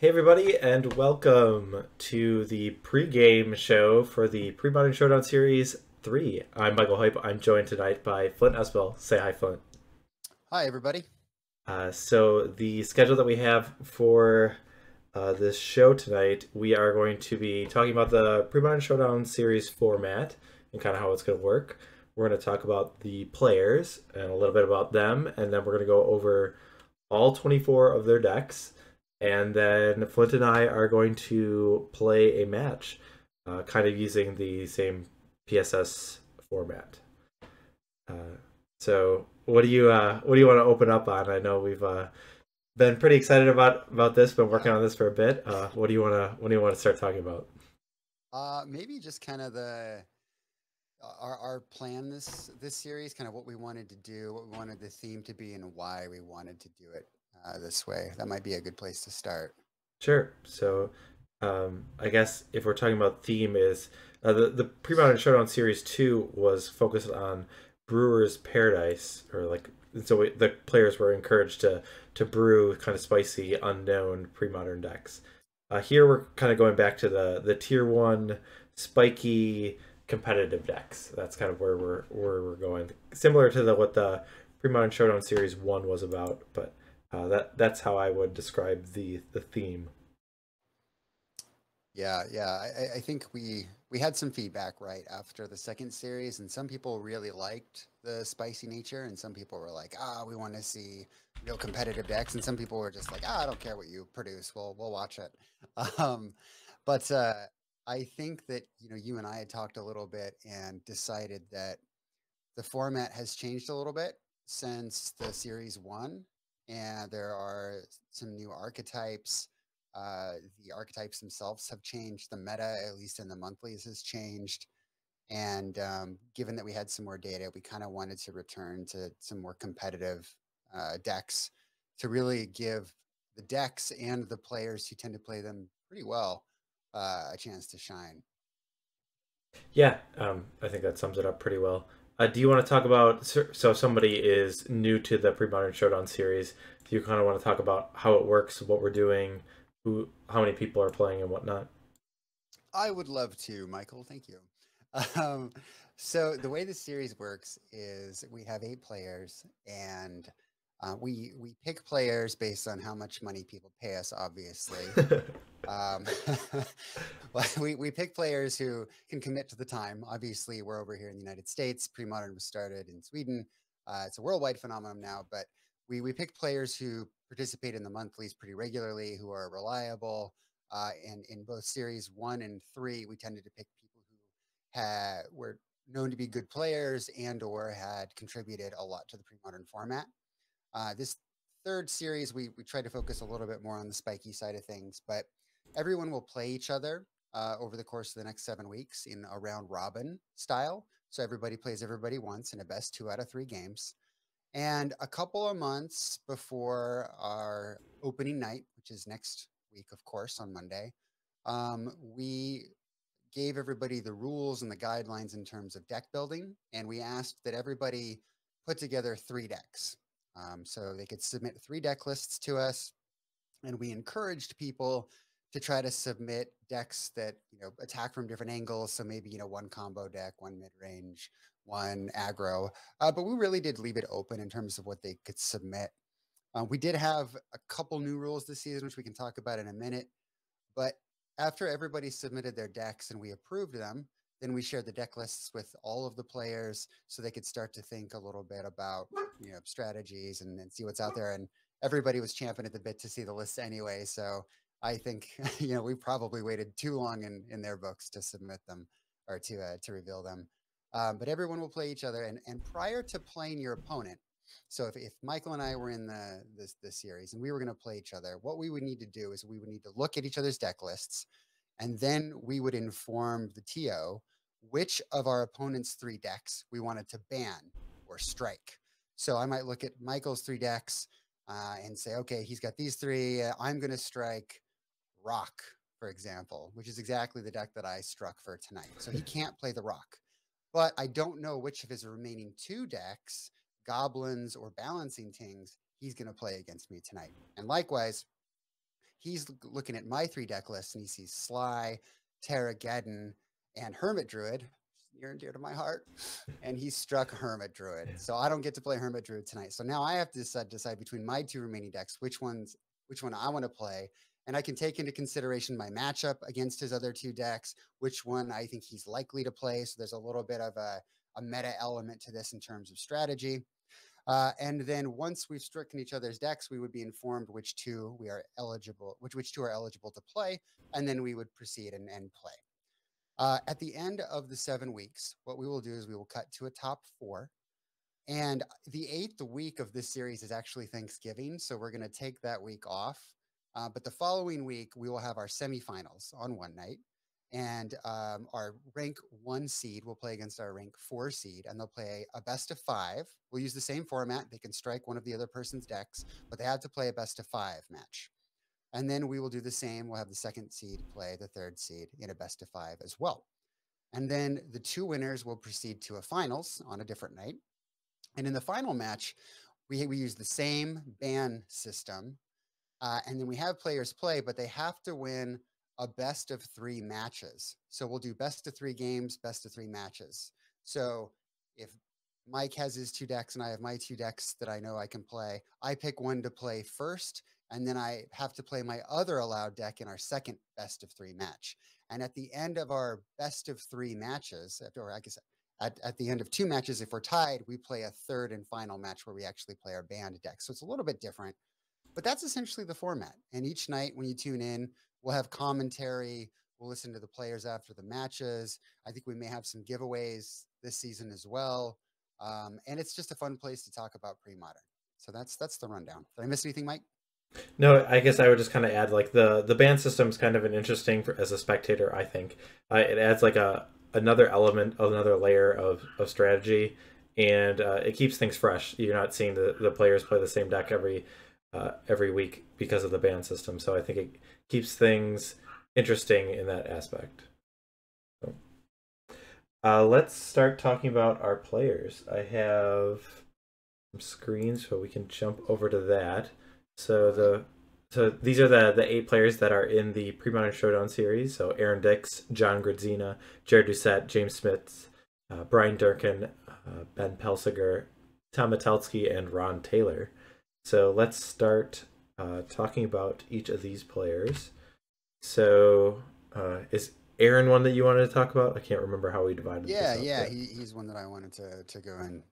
Hey everybody, and welcome to the pregame show for the Premodern Showdown Series 3. I'm Michael Hype. I'm joined tonight by Flint as well. Say hi, Flint. Hi, everybody. So the schedule that we have for this show tonight, we are going to be talking about the Premodern Showdown Series format and kind of how it's going to work. We're going to talk about the players and a little bit about them, and then we're going to go over all 24 of their decks. And then Flint and I are going to play a match, kind of using the same PSS format. Uh, so, what do you want to open up on? I know we've been pretty excited about this, been working Yeah. on this for a bit. What do you want to start talking about? Maybe just kind of the our plan this series, kind of what we wanted to do, what we wanted the theme to be, and why we wanted to do it this way. That might be a good place to start. Sure. So, I guess if we're talking about theme, is the Premodern Showdown Series 2 was focused on Brewer's Paradise, or like so the players were encouraged to brew kind of spicy, unknown pre-modern decks. Here we're kind of going back to the tier one spiky competitive decks. That's kind of where we're going, similar to what the Premodern Showdown Series 1 was about, but that's how I would describe the theme. Yeah. I think we had some feedback right after the second series, and some people really liked the spicy nature, and some people were like, we want to see real competitive decks, and some people were just like, I don't care what you produce, we'll watch it. Um, but I think that you and I had talked a little bit and decided that the format has changed a little bit since the series one, and there are some new archetypes. The archetypes themselves have changed. The meta, at least in the monthlies, has changed. And given that we had some more data, we kind of wanted to return to some more competitive decks to really give the decks and the players who tend to play them pretty well a chance to shine. Yeah, I think that sums it up pretty well. Do you want to talk about so if somebody is new to the Pre-Modern Showdown series? Do you kind of want to talk about how it works, what we're doing, how many people are playing, and whatnot? I would love to, Michael. Thank you. Um, so the way the series works is we have 8 players, and we pick players based on how much money people pay us. Obviously, um, well, we pick players who can commit to the time. Obviously, we're over here in the United States. Pre-modern was started in Sweden. It's a worldwide phenomenon now, but we pick players who participate in the monthlies pretty regularly, who are reliable. And in both series one and three, we tended to pick people who were known to be good players and or had contributed a lot to the pre-modern format. This third series, we try to focus a little bit more on the spiky side of things, but everyone will play each other over the course of the next 7 weeks in a round robin style. So everybody plays everybody once in a best 2 out of 3 games. And a couple of months before our opening night, which is next week, of course, on Monday, we gave everybody the rules and the guidelines in terms of deck building. And we asked that everybody put together 3 decks. So they could submit 3 deck lists to us. And we encouraged people to try to submit decks that attack from different angles. So maybe one combo deck, one mid range, one aggro. But we really did leave it open in terms of what they could submit. We did have a couple new rules this season, which we can talk about in a minute. But after everybody submitted their decks and we approved them, then we shared the deck lists with all of the players so they could start to think a little bit about strategies and see what's out there. And everybody was champing at the bit to see the lists anyway. So I think we probably waited too long in their books to submit them or to reveal them. But everyone will play each other, and prior to playing your opponent, so if Michael and I were in this series and we were going to play each other, what we would need to do is we would need to look at each other's deck lists, and then we would inform the TO which of our opponent's 3 decks we wanted to ban or strike. So I might look at Michael's 3 decks and say, okay, he's got these 3. I'm going to strike Rock, for example, which is exactly the deck that I struck for tonight. So he can't play the Rock. But I don't know which of his remaining 2 decks, Goblins or Balancing Tings, he's going to play against me tonight. And likewise, he's looking at my 3 deck lists and he sees Sly, Terrageddon, and Hermit Druid, near and dear to my heart. And he struck Hermit Druid. So I don't get to play Hermit Druid tonight. So now I have to decide between my 2 remaining decks, which one I want to play. And I can take into consideration my matchup against his other 2 decks, which one I think he's likely to play. So there's a little bit of a meta element to this in terms of strategy. And then once we've stricken each other's decks, we would be informed which 2 we are eligible, which 2 are eligible to play, and then we would proceed and play. At the end of the 7 weeks, what we will do is we will cut to a top 4. And the 8th week of this series is actually Thanksgiving, so we're going to take that week off. But the following week, we will have our semifinals on one night. And our rank 1 seed will play against our rank 4 seed, and they'll play a best of 5. We'll use the same format. They can strike one of the other person's decks, but they have to play a best of 5 match. And then we will do the same. We'll have the 2nd seed play the 3rd seed in a best of 5 as well. And then the 2 winners will proceed to a finals on a different night. And in the final match, we use the same ban system. And then we have players play, but they have to win a best of 3 matches. So we'll do best of 3 games, best of 3 matches. So if Mike has his 2 decks and I have my 2 decks that I know I can play, I pick one to play first, and then I have to play my other allowed deck in our second best of 3 match. And at the end of our best of 3 matches, or I guess at the end of 2 matches, if we're tied, we play a 3rd and final match where we actually play our banned deck. So it's a little bit different, but that's essentially the format. And each night when you tune in, we'll have commentary. We'll listen to the players after the matches. I think we may have some giveaways this season as well. And it's just a fun place to talk about pre-modern. So that's the rundown. Did I miss anything, Mike? No, I guess I would just kind of add like the ban system is kind of an interesting as a spectator. I think it adds like another element, another layer of strategy, and it keeps things fresh. You're not seeing the players play the same deck every week because of the ban system. So I think it keeps things interesting in that aspect. So, let's start talking about our players. I have some screens so we can jump over to that. So these are the 8 players that are in the Premodern Showdown series. So Aaron Dix, John Gradzina, Jared Doucette, James Smith, Brian Durkin, Ben Pelsiger, Tom Matelski, and Ron Taylor. So let's start talking about each of these players. So is Aaron one that you wanted to talk about? I can't remember how we divided this up. Yeah, he's one that I wanted to go into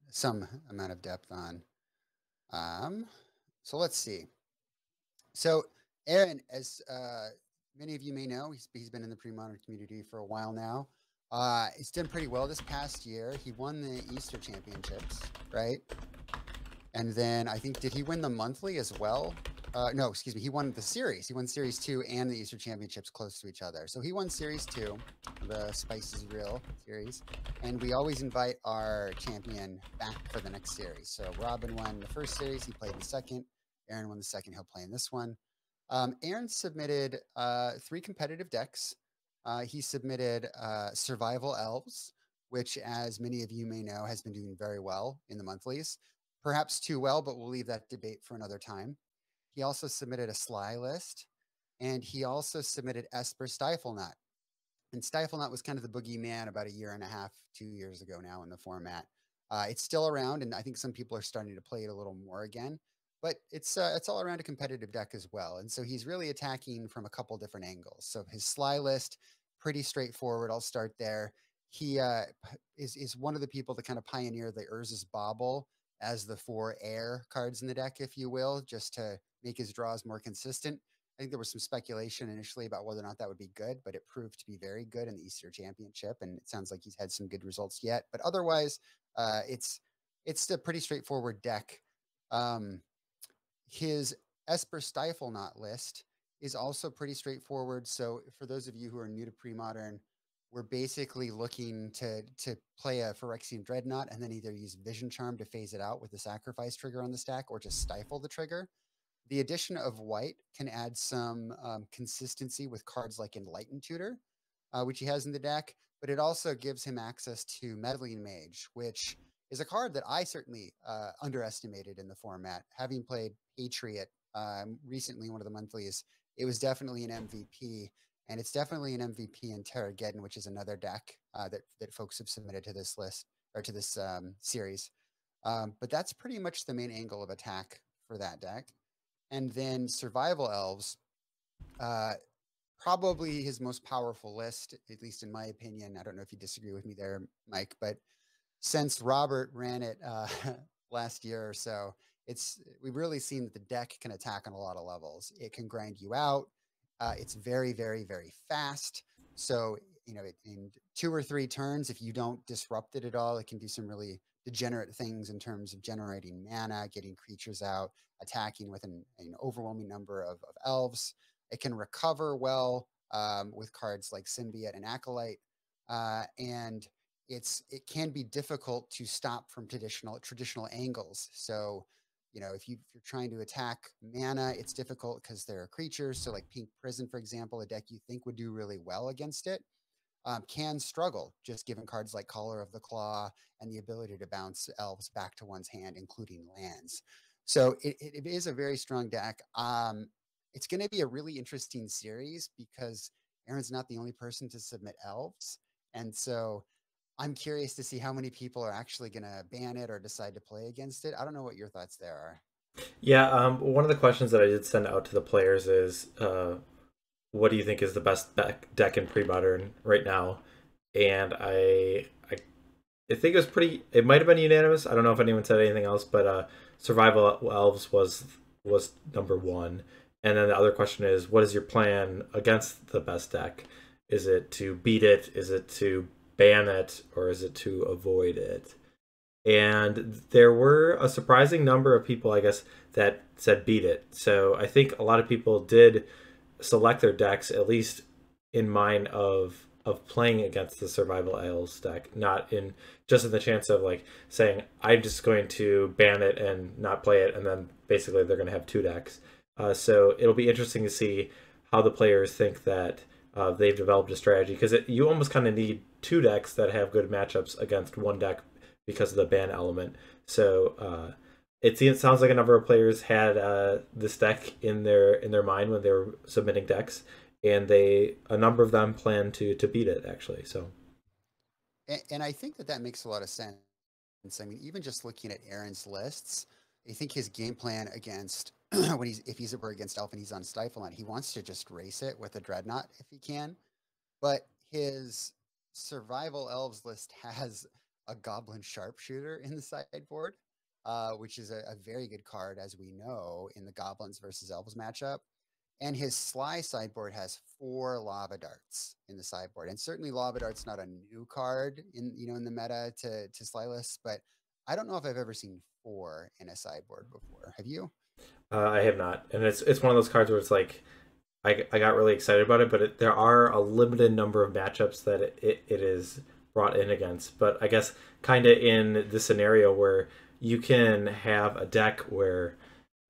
some amount of depth on. So let's see. So Aaron, as many of you may know, he's been in the pre-modern community for a while now. He's done pretty well this past year. He won the Easter Championships, right? And then I think, did he win the monthly as well? No, excuse me. He won the series. He won Series 2 and the Easter Championships close to each other. So he won Series 2, the Spice is Real series. And we always invite our champion back for the next series. So Robin won the first series. He played the second. Aaron won the second. He'll play in this one. Aaron submitted 3 competitive decks. He submitted Survival Elves, which, as many of you may know, has been doing very well in the monthlies. Perhaps too well, but we'll leave that debate for another time. He also submitted a Sly list, and he also submitted Esper Stiflenut. And Stiflenut was kind of the boogeyman about 1.5 years, 2 years ago now in the format. It's still around, and I think some people are starting to play it a little more again. But it's all around a competitive deck as well. And so he's really attacking from a couple different angles. So his Sly list, pretty straightforward. I'll start there. He is one of the people that kind of pioneered the Urza's Bauble as the 4 air cards in the deck, if you will, just to make his draws more consistent. I think there was some speculation initially about whether or not that would be good, but it proved to be very good in the Easter Championship, and it sounds like he's had some good results yet. But otherwise, it's a pretty straightforward deck. His Esper Stiflenut list is also pretty straightforward. So for those of you who are new to pre-modern, we're basically looking to play a Phyrexian Dreadnought and then either use Vision Charm to phase it out with the sacrifice trigger on the stack or just stifle the trigger. The addition of white can add some consistency with cards like Enlightened Tutor, which he has in the deck, but it also gives him access to Meddling Mage, which is a card that I certainly underestimated in the format. Having played Patriot recently, one of the monthlies, it was definitely an MVP, and it's definitely an MVP in Terrageddon, which is another deck that folks have submitted to this list or to this series. But that's pretty much the main angle of attack for that deck. And then Survival Elves, uh, probably his most powerful list, at least in my opinion. I don't know if you disagree with me there, Mike, but since Robert ran it last year or so, we've really seen that the deck can attack on a lot of levels. It can grind you out. It's very, very, very fast. So, in 2 or 3 turns, if you don't disrupt it at all, it can do some really degenerate things in terms of generating mana, getting creatures out, attacking with an overwhelming number of elves. It can recover well with cards like Symbiote and Acolyte. And it can be difficult to stop from traditional angles. So, if you're trying to attack mana, it's difficult because there are creatures. So, like Pink Prison, for example, a deck you think would do really well against it, can struggle just given cards like Caller of the Claw and the ability to bounce elves back to one's hand, including lands. So it is a very strong deck. It's going to be a really interesting series because Aaron's not the only person to submit elves. And so I'm curious to see how many people are actually going to ban it or decide to play against it. I don't know what your thoughts there are. Yeah, one of the questions that I did send out to the players is, what do you think is the best deck in Premodern right now? And I think it was pretty. It might have been unanimous. I don't know if anyone said anything else, but Survival Elves was number one. And then the other question is, what is your plan against the best deck? Is it to beat it? Is it to ban it? Or is it to avoid it? And there were a surprising number of people, I guess, that said beat it. So I think a lot of people did select their decks, at least in mind of playing against the Survival Isles deck, not in just in the chance of like saying I'm just going to ban it and not play it, and then basically they're going to have two decks. So it'll be interesting to see how the players think that they've developed a strategy, because you almost kind of need two decks that have good matchups against one deck because of the ban element. So it sounds like a number of players had this deck in their mind when they were submitting decks, and a number of them plan to beat it actually. So, and I think that makes a lot of sense. I mean, even just looking at Aaron's lists, I think his game plan against if he's ever against Elf and he's on Stifleland, he wants to just race it with a Dreadnought if he can. But his Survival Elves list has a Goblin Sharpshooter in the sideboard, which is a very good card, as we know, in the Goblins versus Elves matchup. And his Sly sideboard has 4 Lava Darts in the sideboard. And certainly Lava Dart's not a new card in the meta to Sly lists, but I don't know if I've ever seen 4 in a sideboard before. Have you? I have not, and it's one of those cards where it's like I got really excited about it, but there are a limited number of matchups that it is brought in against. But I guess kind of in the scenario where you can have a deck where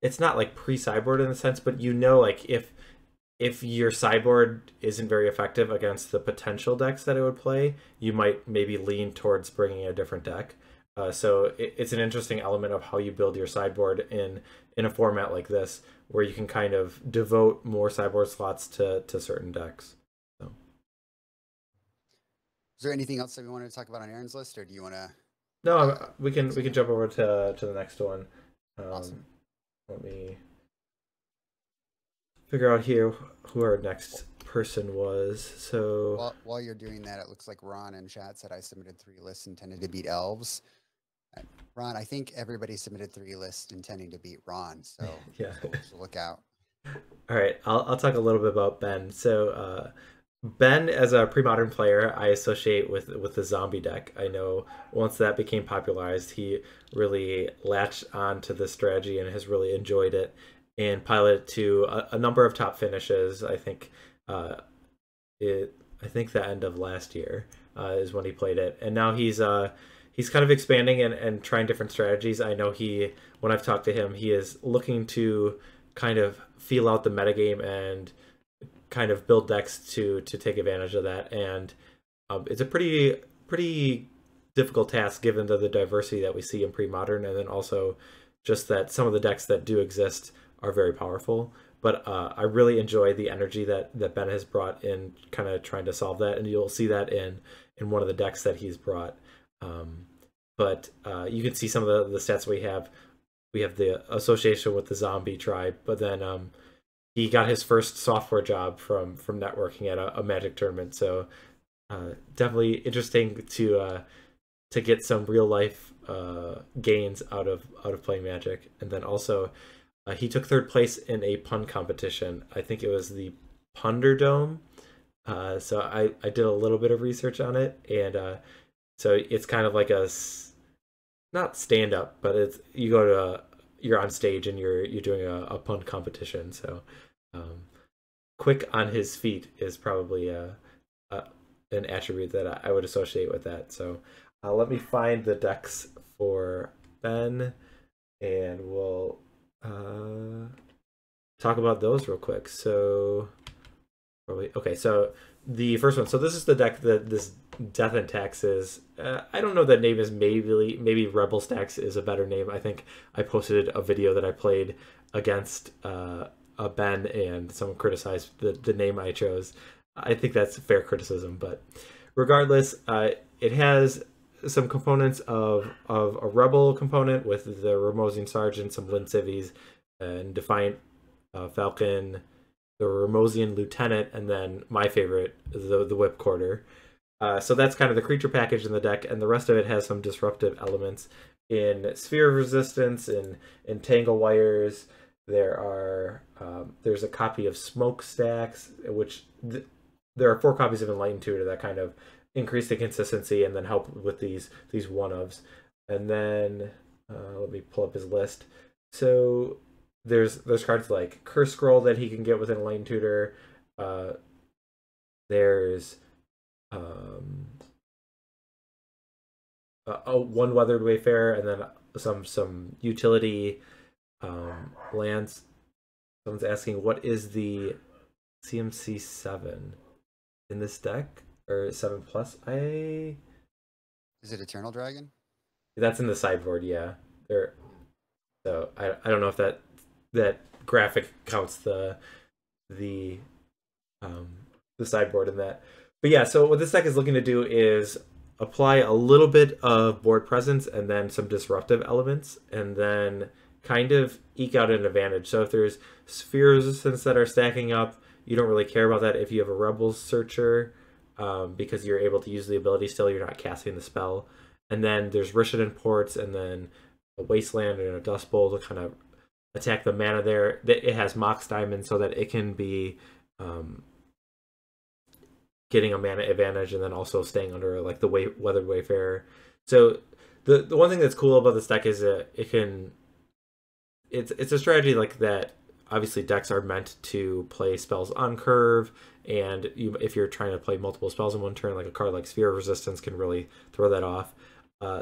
it's not like pre-sideboard in the sense, but like if your sideboard isn't very effective against the potential decks that it would play, you might maybe lean towards bringing a different deck. So it's an interesting element of how you build your sideboard in a format like this, where you can kind of devote more sideboard slots to certain decks. So. Is there anything else that we wanted to talk about on Aaron's list, or do you want to? No, we can jump over to the next one. Awesome. Let me figure out here who our next person was. So while you're doing that, it looks like Ron in chat said I submitted 3 lists intended to beat elves. Ron, I think everybody submitted 3 lists intending to beat Ron, so yeah, so look out. All right, I'll talk a little bit about Ben. So Ben, as a pre-modern player, I associate with the zombie deck. I know once that became popularized, he really latched on to this strategy and has really enjoyed it and piloted to a number of top finishes. I think I think the end of last year is when he played it, and now he's kind of expanding and trying different strategies. I know when I've talked to him, he is looking to kind of feel out the metagame and kind of build decks to take advantage of that. And it's a pretty difficult task given the diversity that we see in pre-modern, and then also just that some of the decks that do exist are very powerful. But I really enjoy the energy that Ben has brought in, kind of trying to solve that, and you'll see that in one of the decks that he's brought. Um, but you can see some of the stats we have. We have the association with the zombie tribe, but then he got his first software job from networking at a Magic tournament. So definitely interesting to get some real life gains out of playing Magic. And then also he took third place in a pun competition. I think it was the Punderdome. So I did a little bit of research on it, and so it's kind of like not stand up, but it's you go to you're on stage and you're doing a pun competition. So quick on his feet is probably an attribute that I would associate with that. So let me find the decks for Ben, and we'll talk about those real quick. So okay, so the first one. So this is the deck that this Death and Taxes. I don't know that name is maybe Rebel Stacks is a better name. I think I posted a video that I played against a Ben, and someone criticized the name I chose. I think that's fair criticism, but regardless, it has some components of a Rebel component with the Ramosian Sergeant, some Lin Civies, and Defiant Falcon, the Ramosian Lieutenant, and then my favorite, the Whipcorder. So that's kind of the creature package in the deck, and the rest of it has some disruptive elements in Sphere of Resistance, in Tangle Wires. There's a copy of Smokestacks, which there are 4 copies of Enlightened Tutor that kind of increase the consistency and then help with these one-ofs. And then let me pull up his list. So there's cards like Curse Scroll that he can get with Enlightened Tutor. There's one Weathered Wayfarer, and then some utility lands. Someone's asking, what is the CMC 7 in this deck, or 7+? Is it Eternal Dragon? That's in the sideboard, yeah. There. So I don't know if that graphic counts the sideboard in that. But yeah, so what this deck is looking to do is apply a little bit of board presence and then some disruptive elements, and then kind of eke out an advantage. So if there's Sphere Resistance that are stacking up, you don't really care about that if you have a Rebel Searcher, because you're able to use the ability still, you're not casting the spell. And then there's Rishadan Ports, and then a Wasteland and a Dust Bowl to kind of attack the mana there. It has Mox Diamond so that it can be getting a mana advantage, and then also staying under like the Weathered Wayfarer. So the one thing that's cool about this deck is that it's a strategy like that. Obviously, decks are meant to play spells on curve, and if you're trying to play multiple spells in one turn, like a card like Sphere of Resistance can really throw that off.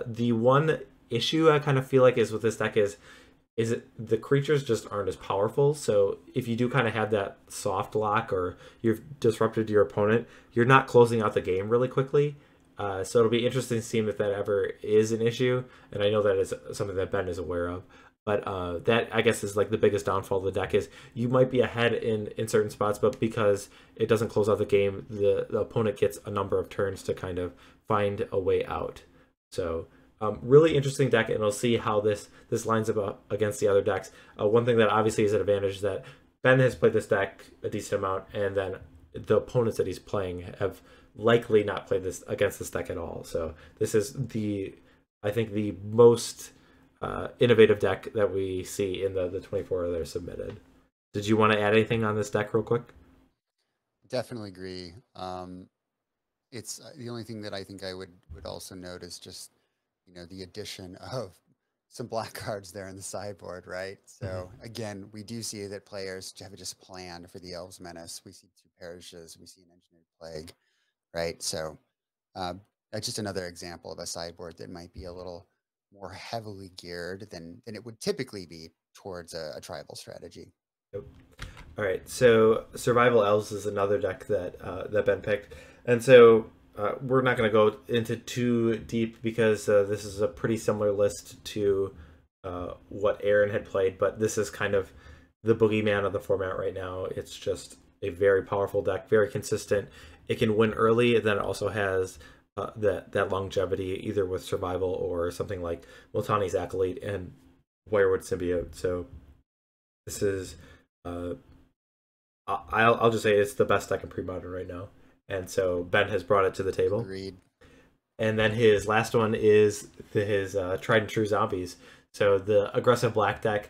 The one issue I kind of feel like is with this deck is the creatures just aren't as powerful. So if you do kind of have that soft lock, or you've disrupted your opponent, you're not closing out the game really quickly. So it'll be interesting to see if that ever is an issue, and I know that is something that Ben is aware of. But that, I guess, is like the biggest downfall of the deck is you might be ahead in certain spots, but because it doesn't close out the game, the opponent gets a number of turns to kind of find a way out. So really interesting deck, and we'll see how this lines up against the other decks. One thing that obviously is an advantage is that Ben has played this deck a decent amount, and then the opponents that he's playing have likely not played this against this deck at all. So this is I think the most innovative deck that we see in the 24 that are submitted. Did you want to add anything on this deck real quick? Definitely agree. It's the only thing that I think I would also note is just, the addition of some black cards there in the sideboard, right? So again, we do see that players have just planned for the Elves Menace. We see 2 Perishes, we see an Engineered Plague, right? So that's just another example of a sideboard that might be a little more heavily geared than it would typically be towards a tribal strategy. Yep. All right, so Survival Elves is another deck that Ben picked, and so we're not going to go into too deep because this is a pretty similar list to what Aaron had played, but this is kind of the boogeyman of the format right now. It's just a very powerful deck, very consistent. It can win early, and then it also has that longevity, either with survival or something like Multani's Acolyte and Wirewood Symbiote. So this is, I'll just say it's the best deck in Premodern right now. And so Ben has brought it to the table. Agreed. And then his last one is his tried and true zombies. So the aggressive black deck.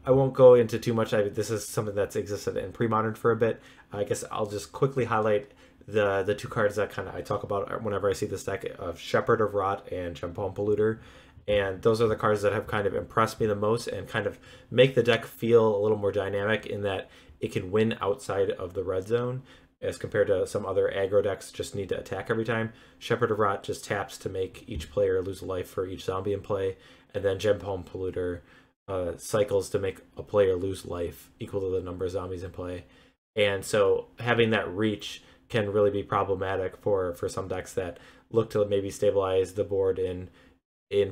I won't go into too much. This is something that's existed in Premodern for a bit. I guess I'll just quickly highlight the two cards that kind of I talk about whenever I see this deck of Shepherd of Rot and Champon Polluter. And those are the cards that have kind of impressed me the most and kind of make the deck feel a little more dynamic in that it can win outside of the red zone as compared to some other aggro decks just need to attack every time. Shepherd of Rot just taps to make each player lose a life for each zombie in play, and then Champon Polluter cycles to make a player lose life equal to the number of zombies in play. And so having that reach can really be problematic for some decks that look to maybe stabilize the board in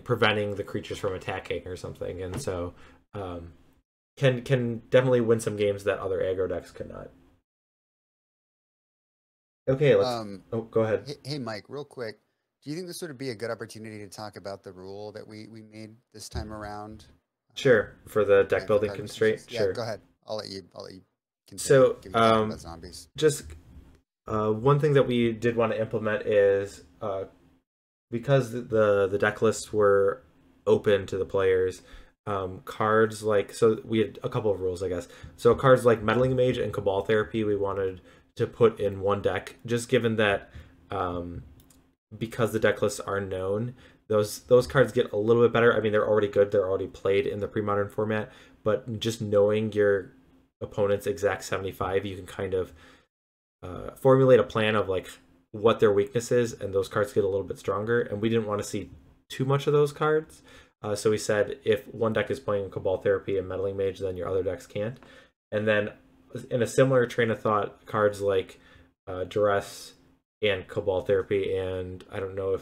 preventing the creatures from attacking or something. And so can definitely win some games that other aggro decks cannot. Okay, let's go ahead. Hey Mike, real quick, do you think this would be a good opportunity to talk about the rule that we made this time around? Sure, for the deck building constraint. Yeah, sure. Go ahead. I'll let you continue. So about zombies. Just one thing that we did want to implement is because the deck lists were open to the players, cards like, so we had a couple of rules, I guess. So cards like Meddling Mage and Cabal Therapy we wanted to put in one deck, just given that because the deck lists are known, those cards get a little bit better. I mean, they're already good, they're already played in the Premodern format, but just knowing your opponent's exact 75, you can kind of formulate a plan of like what their weakness is, and those cards get a little bit stronger. And we didn't want to see too much of those cards, so we said if one deck is playing Cabal Therapy and Meddling Mage, then your other decks can't. And then in a similar train of thought, cards like Duress and Cabal Therapy, and I don't know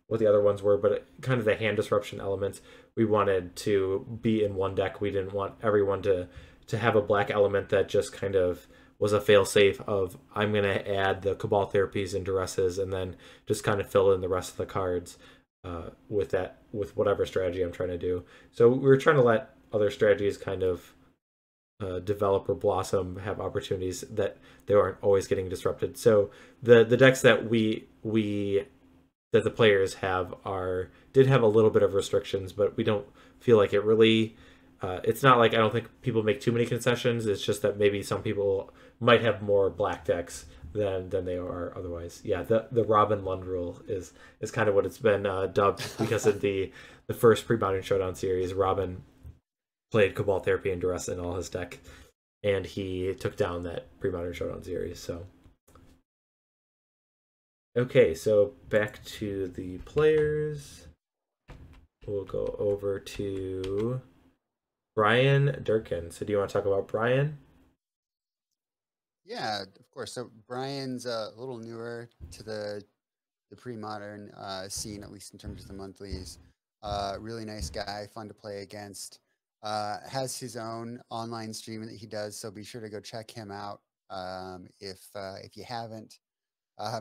what the other ones were, but kind of the hand disruption elements, we wanted to be in one deck. We didn't want everyone to have a black element that just kind of was a fail-safe of I'm going to add the Cabal Therapies and Duresses and then just kind of fill in the rest of the cards with whatever strategy I'm trying to do. So we were trying to let other strategies kind of develop or blossom, have opportunities that they aren't always getting disrupted. So the decks that that the players have did have a little bit of restrictions, but we don't feel like it really it's not like I don't think people make too many concessions. It's just that maybe some people might have more black decks than they are otherwise. Yeah, the Robin Lund rule is kind of what it's been dubbed because of the first Premodern Showdown series. Robin played Cabal Therapy and Duress in all his deck, and he took down that Premodern Showdown series. So okay, so back to the players. We'll go over to Brian Durkin. So do you want to talk about Brian? Yeah, of course. So Brian's a little newer to the Premodern scene, at least in terms of the monthlies. Really nice guy, fun to play against. Has his own online streaming that he does, so be sure to go check him out if you haven't.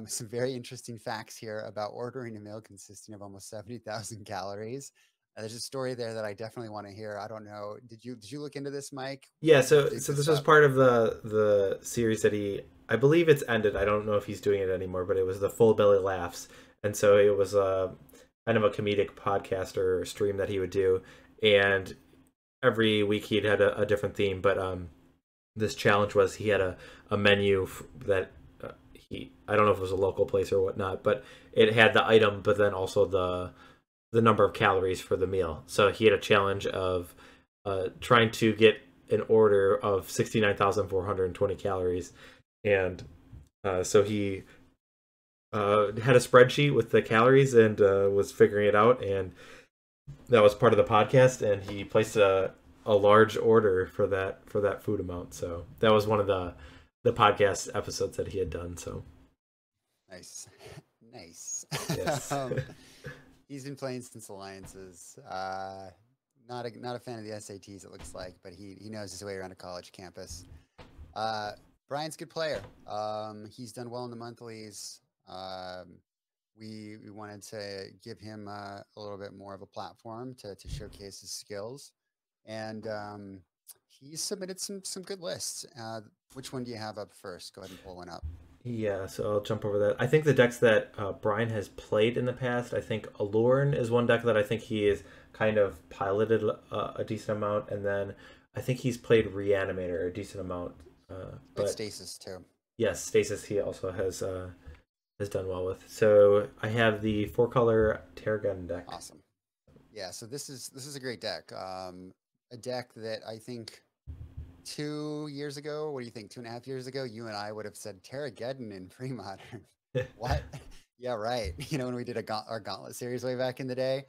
Some very interesting facts here about ordering a meal consisting of almost 70,000 calories. There's a story there that I definitely want to hear. I don't know. Did you look into this, Mike? Yeah, so this was part of the series that I believe it's ended. I don't know if he's doing it anymore, but it was the Full Belly Laughs, and so it was kind of a comedic podcast or stream that he would do, and every week he'd had a different theme. But this challenge was he had a menu that I don't know if it was a local place or whatnot, but it had the item, but then also the number of calories for the meal. So he had a challenge of trying to get an order of 69,420 calories. And so he had a spreadsheet with the calories and was figuring it out. And that was part of the podcast. And he placed a large order for that food amount. So that was one of the podcast episodes that he had done. So nice. Yes. He's been playing since Alliances. not a fan of the SATs, it looks like, but he knows his way around a college campus. Uh, Brian's a good player. He's done well in the monthlies. We wanted to give him a little bit more of a platform to showcase his skills, and he submitted some good lists. Which one do you have up first? Go ahead and pull one up. Yeah, so I'll jump over that. I think the decks that Brian has played in the past, I think Alluren is one deck that I think he is kind of piloted a decent amount, and then I think he's played Reanimator a decent amount. Like But Stasis too. yes, Stasis he also has done well with. So I have the four color Terragun deck. Awesome. Yeah, so this is a great deck. A deck that I think 2 years ago, what do you think? 2.5 years ago, you and I would have said Terrageddon in Premodern. What? Yeah, right. When we did our Gauntlet series way back in the day.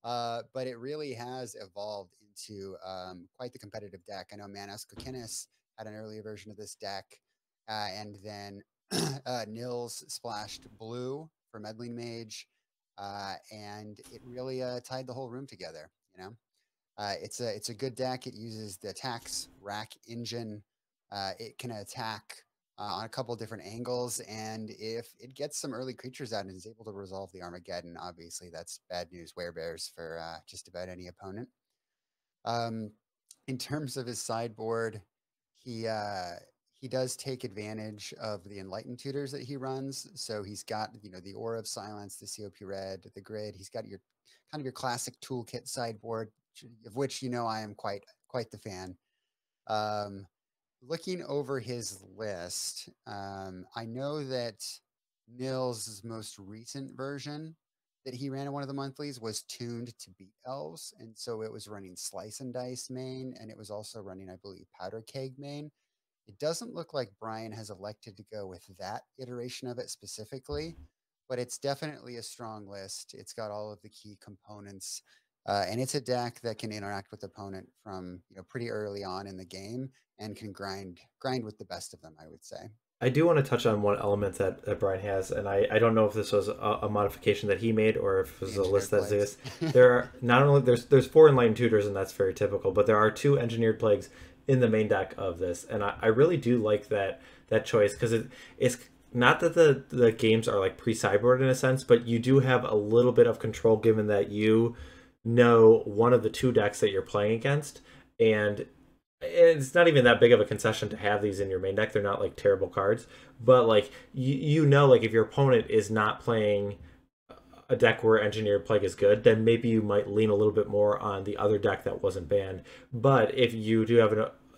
But it really has evolved into quite the competitive deck. I know Manos Kokinis had an earlier version of this deck, and then Nils splashed blue for Meddling Mage, and it really tied the whole room together. It's a good deck. It uses the attacks rack engine. It can attack on a couple of different angles, and if it gets some early creatures out and is able to resolve the Armageddon, obviously that's bad news werebears for just about any opponent. Um, in terms of his sideboard, he does take advantage of the Enlightened tutors that he runs. So he's got the Aura of Silence, the COP Red, the Grid. He's got your kind of your classic toolkit sideboard, of which I am quite the fan. Um, Looking over his list, I know that Nils' most recent version that he ran in one of the monthlies was tuned to beat elves, and so it was running Slice and Dice main, and it was also running, I believe, Powder Keg main. It doesn't look like Brian has elected to go with that iteration of it specifically, but it's definitely a strong list. It's got all of the key components, and it's a deck that can interact with the opponent from pretty early on in the game and can grind with the best of them, I would say. I do want to touch on one element that Brian has, and I don't know if this was a modification that he made or if it The was a engineered list that plagues. exists. There are not only there's four enlightened tutors, and that's very typical, but there are two engineered plagues in the main deck of this, and I really do like that choice because it's not that the games are like pre-cyborg in a sense, but you do have a little bit of control given that you know one of the two decks that you're playing against, and it's not even that big of a concession to have these in your main deck. They're not like terrible cards, but like you know, like if your opponent is not playing a deck where Engineered Plague is good, then maybe you might lean a little bit more on the other deck that wasn't banned. But if you do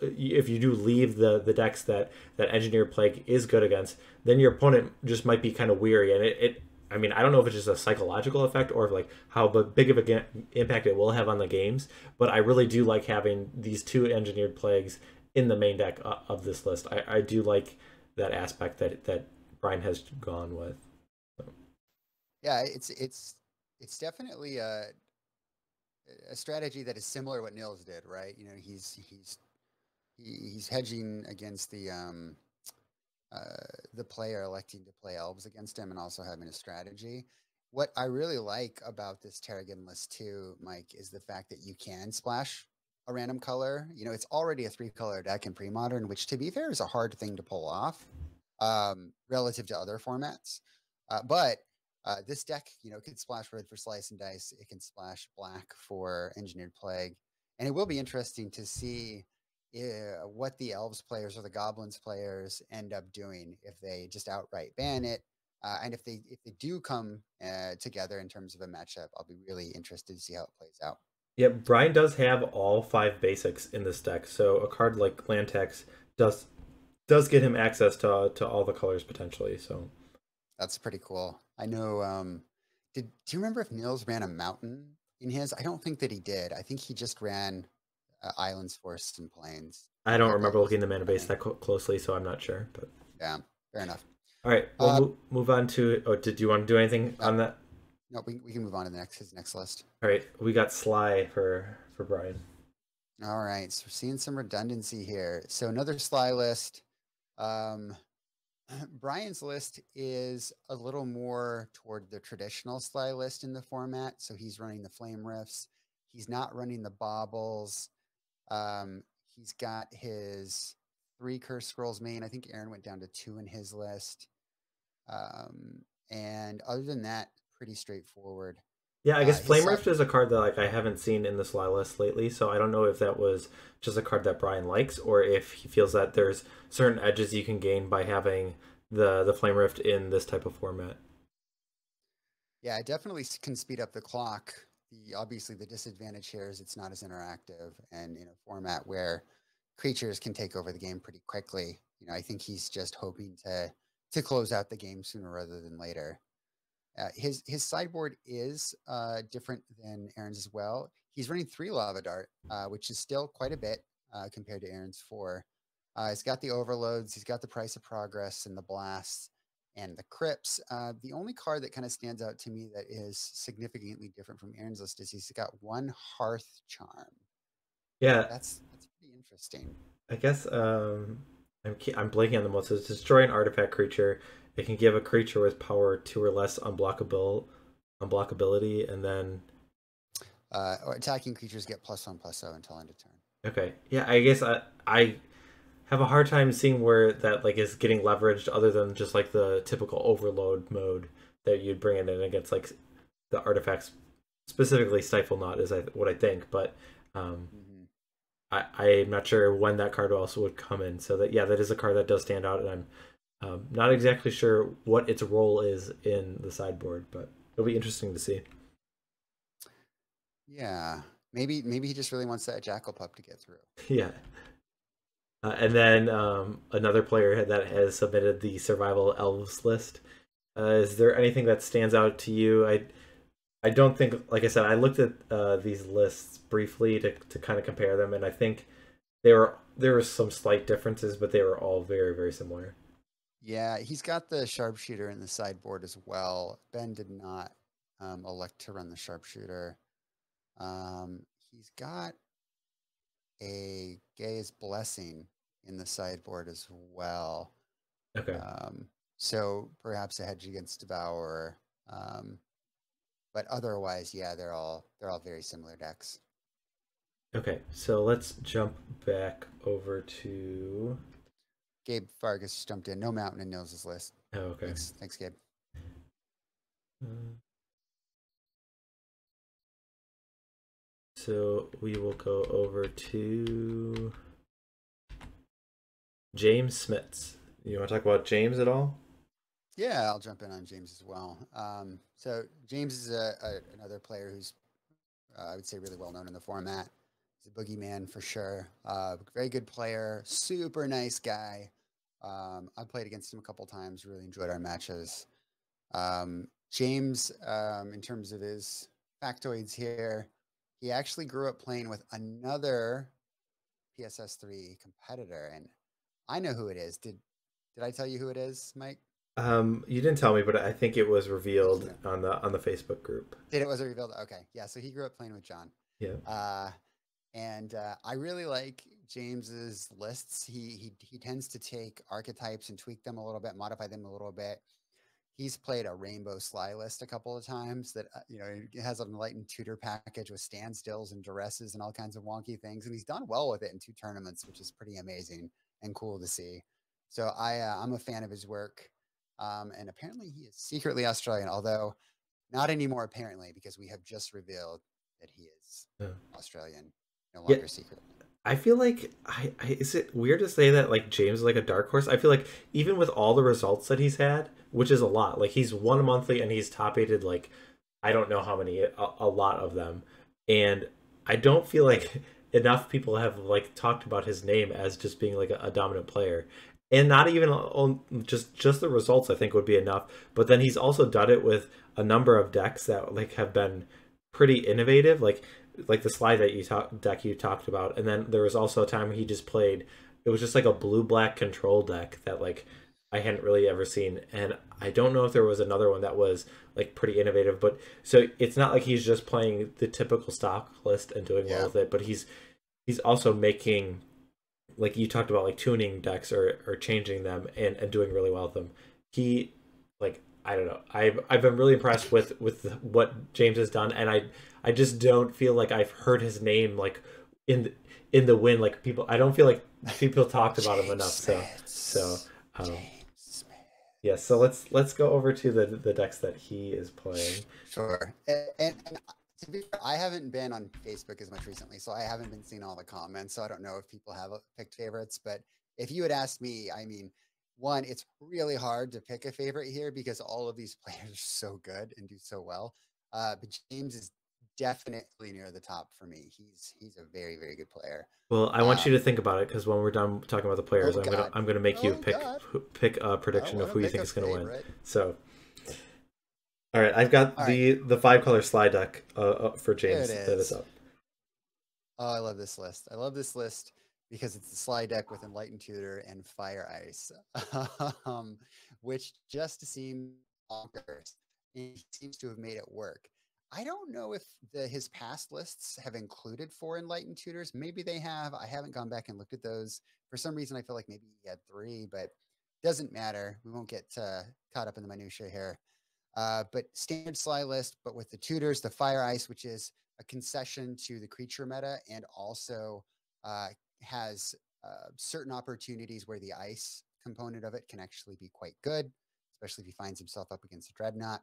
leave the decks that Engineered Plague is good against, then your opponent just might be kind of weary, and it I mean, I don't know if it's just a psychological effect or like how big of an impact it will have on the games, but I really do like having these two engineered plagues in the main deck of this list. I do like that aspect that Brian has gone with. So. Yeah, it's definitely a strategy that is similar to what Nils did, right? He's hedging against the player electing to play elves against him and also having a strategy. What I really like about this Terragon list too, Mike, is the fact that you can splash a random color. It's already a 3-color deck in pre-modern, which to be fair is a hard thing to pull off relative to other formats. But this deck, could splash red for Slice and Dice. It can splash black for Engineered Plague. And it will be interesting to see what the Elves players or the Goblins players end up doing if they just outright ban it. And if they do come together in terms of a matchup, I'll be really interested to see how it plays out. Yeah, Brian does have all five basics in this deck, so a card like Lantex does get him access to all the colors potentially. So That's pretty cool. I know. Do you remember if Nils ran a mountain in his? I don't think that he did. I think he just ran islands, forests, and plains. I That don't might be a remember little looking the skewed mana by base me. that closely, so I'm not sure. But Yeah, fair enough. all right, well, Uh, move on to. Oh, did you want to do anything no, on that? no, we can move on to his next list. All right, we got Sly for Brian. All right, so we're seeing some redundancy here. So another Sly list. Um, Brian's list is a little more toward the traditional Sly list in the format. So he's running the Flame Rifts. He's not running the baubles. He's got his 3 Curse Scrolls main. I think Aaron went down to 2 in his list. And other than that, pretty straightforward. Yeah, I guess His Flame side, Rift is a card that like I haven't seen in the Sly list lately, so I don't know if that was just a card that Brian likes, or if he feels that there's certain edges you can gain by having the Flame Rift in this type of format. yeah, it definitely can speed up the clock. Obviously the disadvantage here is it's not as interactive, and in a format where creatures can take over the game pretty quickly. I think he's just hoping to close out the game sooner rather than later. His sideboard is different than Aaron's as well. He's running 3 Lava Dart, which is still quite a bit compared to Aaron's 4. He's got the overloads, he's got the Price of Progress and the blasts and the crypts. The only card that kind of stands out to me that is significantly different from Aaron's list is he's got 1 Hearth Charm. Yeah, That's pretty interesting. I guess I'm blanking on the most. It's destroy an artifact creature. It can give a creature with power 2 or less unblockability, and then Or attacking creatures get +1/+0 until end of turn. okay, yeah, I guess I have a hard time seeing where that like is getting leveraged other than just like the typical overload mode that you'd bring it in against like the artifacts, specifically Stifle Knot is what I think, but Mm-hmm. I'm not sure when that card also would come in. So that yeah, that is a card that does stand out, and I'm not exactly sure what its role is in the sideboard, but it'll be interesting to see. Yeah, maybe he just really wants that Jackal Pup to get through. Yeah. And then another player that has submitted the Survival Elves list. Is there anything that stands out to you? I don't think, like I said, I looked at these lists briefly to kind of compare them, and I think there were some slight differences, but they were all very, very similar. Yeah, he's got the Sharpshooter in the sideboard as well. Ben did not elect to run the Sharpshooter. He's got a Gaia's Blessing in the sideboard as well. Okay. So perhaps a hedge against Devourer. But otherwise, yeah, they're all very similar decks. Okay, so let's jump back over to. Gabe Vargas jumped in. No Mountain in Nils' list. Oh, okay. Thanks, Gabe. So we will go over to James Smits. You want to talk about James at all? Yeah, I'll jump in on James as well. So James is another player who's, I would say, really well known in the format. He's a boogeyman for sure. Very good player, super nice guy. I played against him a couple times. Really enjoyed our matches. James, in terms of his factoids here, he actually grew up playing with another PSS3 competitor, and I know who it is. Did I tell you who it is, Mike? You didn't tell me, but I think it was revealed on the Facebook group. Was it revealed? Okay, yeah. So he grew up playing with John. Yeah. And I really like James's lists. He tends to take archetypes and tweak them a little bit, modify them a little bit. He's played a Rainbow Sly list a couple of times that it has an Enlightened Tutor package with standstills and duresses and all kinds of wonky things, and he's done well with it in 2 tournaments, which is pretty amazing and cool to see. So I'm a fan of his work. And apparently he is secretly Australian, although not anymore, apparently, because we have just revealed that he is Australian, no longer secret. I feel like, is it weird to say that like James is like a dark horse? I feel like even with all the results that he's had, which is a lot, like he's won a monthly and he's top aided like, I don't know how many, a lot of them. And I don't feel like enough people have like talked about his name as just being like a dominant player. And not even on just the results I think would be enough, but then he's also done it with a number of decks that like have been pretty innovative, like the slide that you talked about. And then there was also a time he just played, it was just like a blue black control deck that like I hadn't really ever seen, and I don't know if there was another one that was like pretty innovative. But so it's not like he's just playing the typical stock list and doing well with it, but he's also making, like you talked about, like tuning decks or changing them and doing really well with them. He, like, I don't know. I've been really impressed with what James has done, and I just don't feel like I've heard his name like in in the win. Like people, I don't feel like people talked about him James enough. So Smiths. um, James Smith. yeah. So let's go over to the decks that he is playing. Sure. And to be fair, I haven't been on Facebook as much recently, so I haven't been seeing all the comments. So I don't know if people have picked favorites. But if you had asked me, I mean, one, it's really hard to pick a favorite here because all of these players are so good and do so well. But James is definitely near the top for me. He's a very, very good player. Well, I want you to Um, think about it because when we're done talking about the players, oh God. I'm gonna make you Oh God. pick a I don't prediction of want who to you pick think a is gonna win. favorite. So, all right, I've got All right, the five color slide deck up for there it James that is is. up. Oh, I love this list. I love this list because it's the slide deck with Enlightened Tutor and Fire Ice, um, which just seems bonkers. And he seems to have made it work. I don't know if his past lists have included four Enlightened Tutors. Maybe they have. I haven't gone back and looked at those. For some reason, I feel like maybe he had three, but doesn't matter. We won't get caught up in the minutia here. But standard sly list, but with the tutors, the fire ice, which is a concession to the creature meta, and also has certain opportunities where the ice component of it can actually be quite good, especially if he finds himself up against a dreadnought.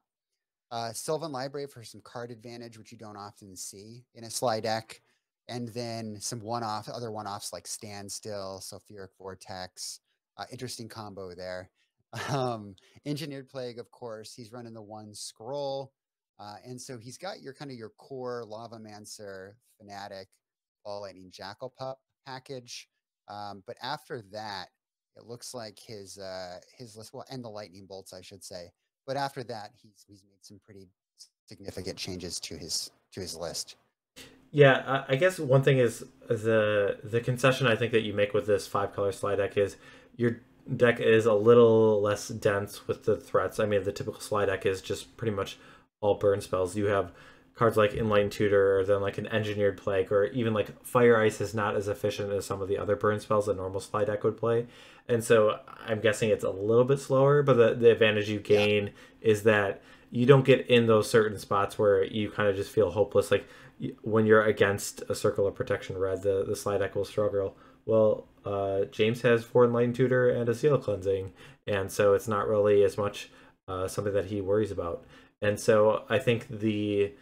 Sylvan Library for some card advantage, which you don't often see in a slide deck. And then some other one offs like Standstill, Sulfuric Vortex. Interesting combo there. Engineered Plague, of course. He's running the one scroll. And so he's got your kind of your core Lavamancer, Fanatic, Ball Lightning Jackal Pup package. But after that, it looks like his list, well, and the Lightning Bolts, I should say. But after that, he's made some pretty significant changes to his list. Yeah, I guess one thing is the concession I think that you make with this five color slide deck is your deck is a little less dense with the threats. I mean, the typical slide deck is just pretty much all burn spells. You have cards like Enlightened Tutor, or then like an Engineered Plague, or even like Fire Ice is not as efficient as some of the other burn spells a normal slide deck would play. And so I'm guessing it's a little bit slower, but the advantage you Yeah, gain is that you don't get in those certain spots where you kind of just feel hopeless. Like when you're against a Circle of Protection red, the slide deck will struggle. Well, James has four Enlightened Tutor and a Seal Cleansing, and so it's not really as much something that he worries about. And so I think the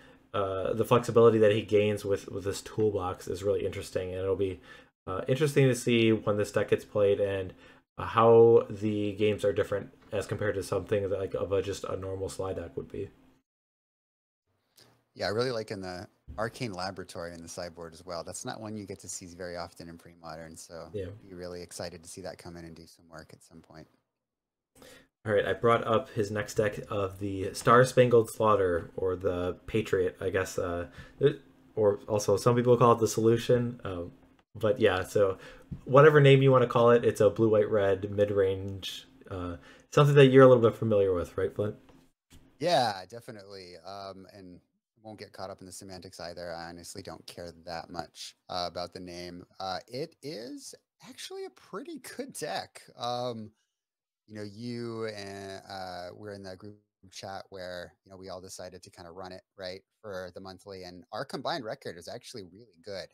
flexibility that he gains with this toolbox is really interesting, and it'll be interesting to see when this deck gets played and how the games are different as compared to something that, like of just a normal slide deck would be. yeah, I really like in the Arcane Laboratory in the sideboard as well. That's not one you get to see very often in pre-modern, so Yeah. be really excited to see that come in and do some work at some point. All right, I brought up his next deck of the Star Spangled Slaughter, or the Patriot, I guess, or also some people call it the Solution. But yeah, so whatever name you want to call it, it's a blue, white, red mid range, something that you're a little bit familiar with, right, Flint? Yeah, definitely. And won't get caught up in the semantics either. I honestly don't care that much about the name. It is actually a pretty good deck. You and we're in the group chat where we all decided to kind of run it right for the monthly, and our combined record is actually really good.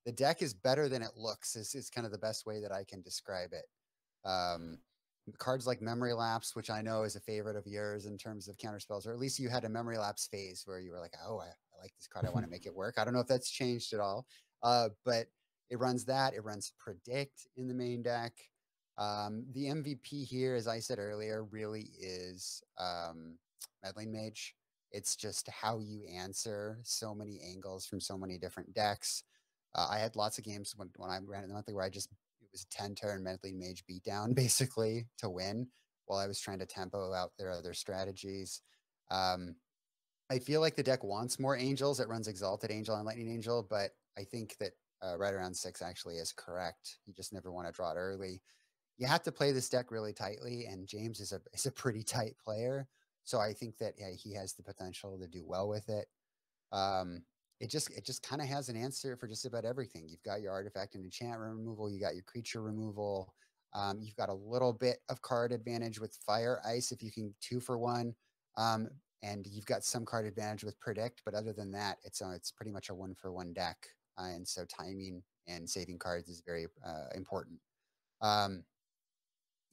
The deck is better than it looks. Is kind of the best way that I can describe it. Um, Cards like Memory Lapse, which I know is a favorite of yours in terms of counterspells, or at least you had a Memory Lapse phase where you were like, oh, I like this card. I want to make it work. I don't know if that's changed at all, but it runs that. It runs Predict in the main deck. The MVP here, as I said earlier, really is Meddling Mage. It's just how you answer so many angles from so many different decks. I had lots of games when I ran it in the monthly where it was a 10-turn Meddling Mage beatdown basically to win while I was trying to tempo out their other strategies. Um, I feel like the deck wants more angels. It runs Exalted Angel and Lightning Angel, but I think that right around 6 actually is correct. You just never want to draw it early. You have to play this deck really tightly, and James is a pretty tight player. So I think that he has the potential to do well with it. Um, it just kind of has an answer for just about everything. You've got your artifact and enchantment removal. You got your creature removal. You've got a little bit of card advantage with Fire Ice if you can 2-for-1. And you've got some card advantage with Predict, but other than that, it's pretty much a 1-for-1 deck. And so timing and saving cards is very important.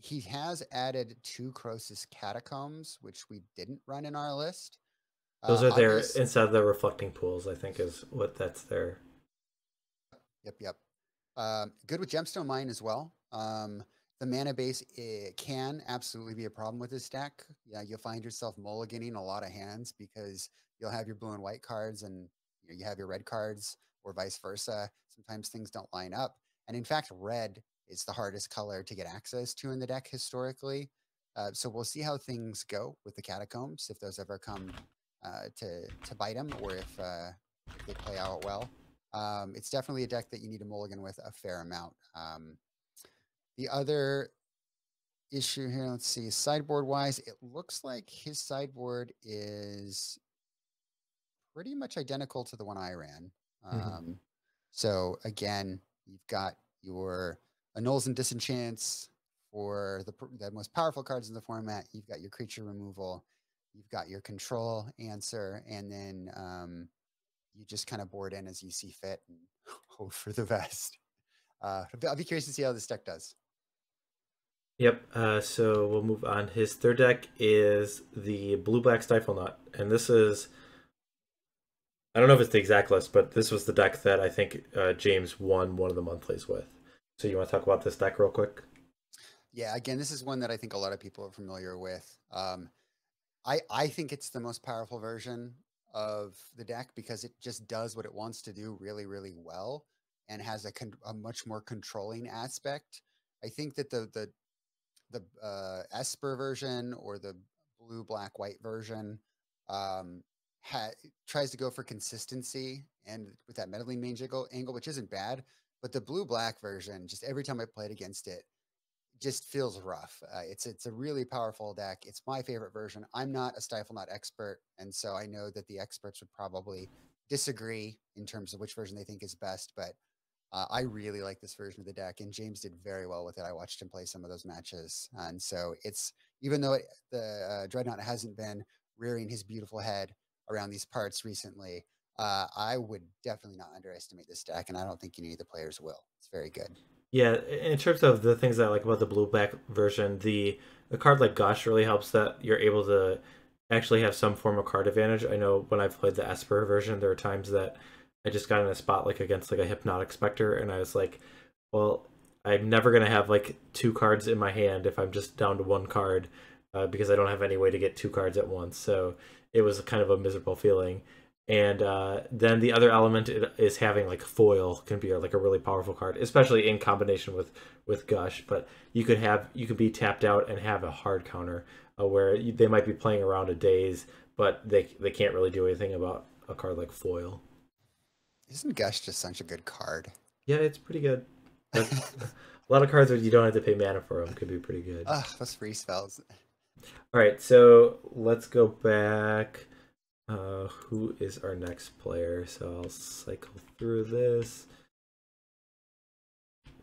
He has added 2 Croesus Catacombs, which we didn't run in our list. Those are there Obvious. inside of the reflecting pools, I think is what that's there. Yep. Good with Gemstone Mine as well. The mana base, it can absolutely be a problem with this deck. Yeah, you'll find yourself mulliganing a lot of hands because you'll have your blue and white cards and you have your red cards, or vice versa. Sometimes things don't line up. And in fact, red is the hardest color to get access to in the deck historically. So we'll see how things go with the Catacombs, if those ever come to bite them, or if they play out well. It's definitely a deck that you need to mulligan with a fair amount. The other issue here, let's see, sideboard wise, it looks like his sideboard is pretty much identical to the one I ran. So again, you've got your annuls and disenchants for the most powerful cards in the format. You've got your creature removal, you've got your control answer, and then you just kind of board in as you see fit and hope for the best. I'll be curious to see how this deck does. Yep, so we'll move on. His third deck is the blue-black Stifle Knot, and this is, I don't know if it's the exact list, but this was the deck that I think James won one of the monthlies with. So you want to talk about this deck real quick? Yeah, again, this is one that I think a lot of people are familiar with. I think it's the most powerful version of the deck because it just does what it wants to do really, really well, and has a much more controlling aspect. I think that the Esper version, or the blue, black, white version, tries to go for consistency and with that meddling mage angle, which isn't bad. But the blue, black version, just every time I played against it, just feels rough. It's a really powerful deck. It's my favorite version. I'm not a Stifle Knot expert, and so I know that the experts would probably disagree in terms of which version they think is best, but I really like this version of the deck, and James did very well with it. I watched him play some of those matches, and so it's, even though the Dreadnought hasn't been rearing his beautiful head around these parts recently, I would definitely not underestimate this deck, and I don't think any of the players will. It's very good. Yeah, in terms of the things that I like about the blue-black version, the card like Gush really helps that you're able to actually have some form of card advantage. I know when I've played the Esper version, there are times that I just got in a spot like against like a Hypnotic Spectre, and I was like, well, I'm never gonna have like 2 cards in my hand if I'm just down to 1 card, because I don't have any way to get 2 cards at once. So it was kind of a miserable feeling. And then the other element is having like foil can be like a really powerful card, especially in combination with Gush. But you could be tapped out and have a hard counter where they might be playing around a daze, but they can't really do anything about a card like foil. Isn't Gush just such a good card? Yeah, it's pretty good. A lot of cards that you don't have to pay mana for them could be pretty good. Those free spells. All right, so let's go back. Who is our next player? So I'll cycle through this.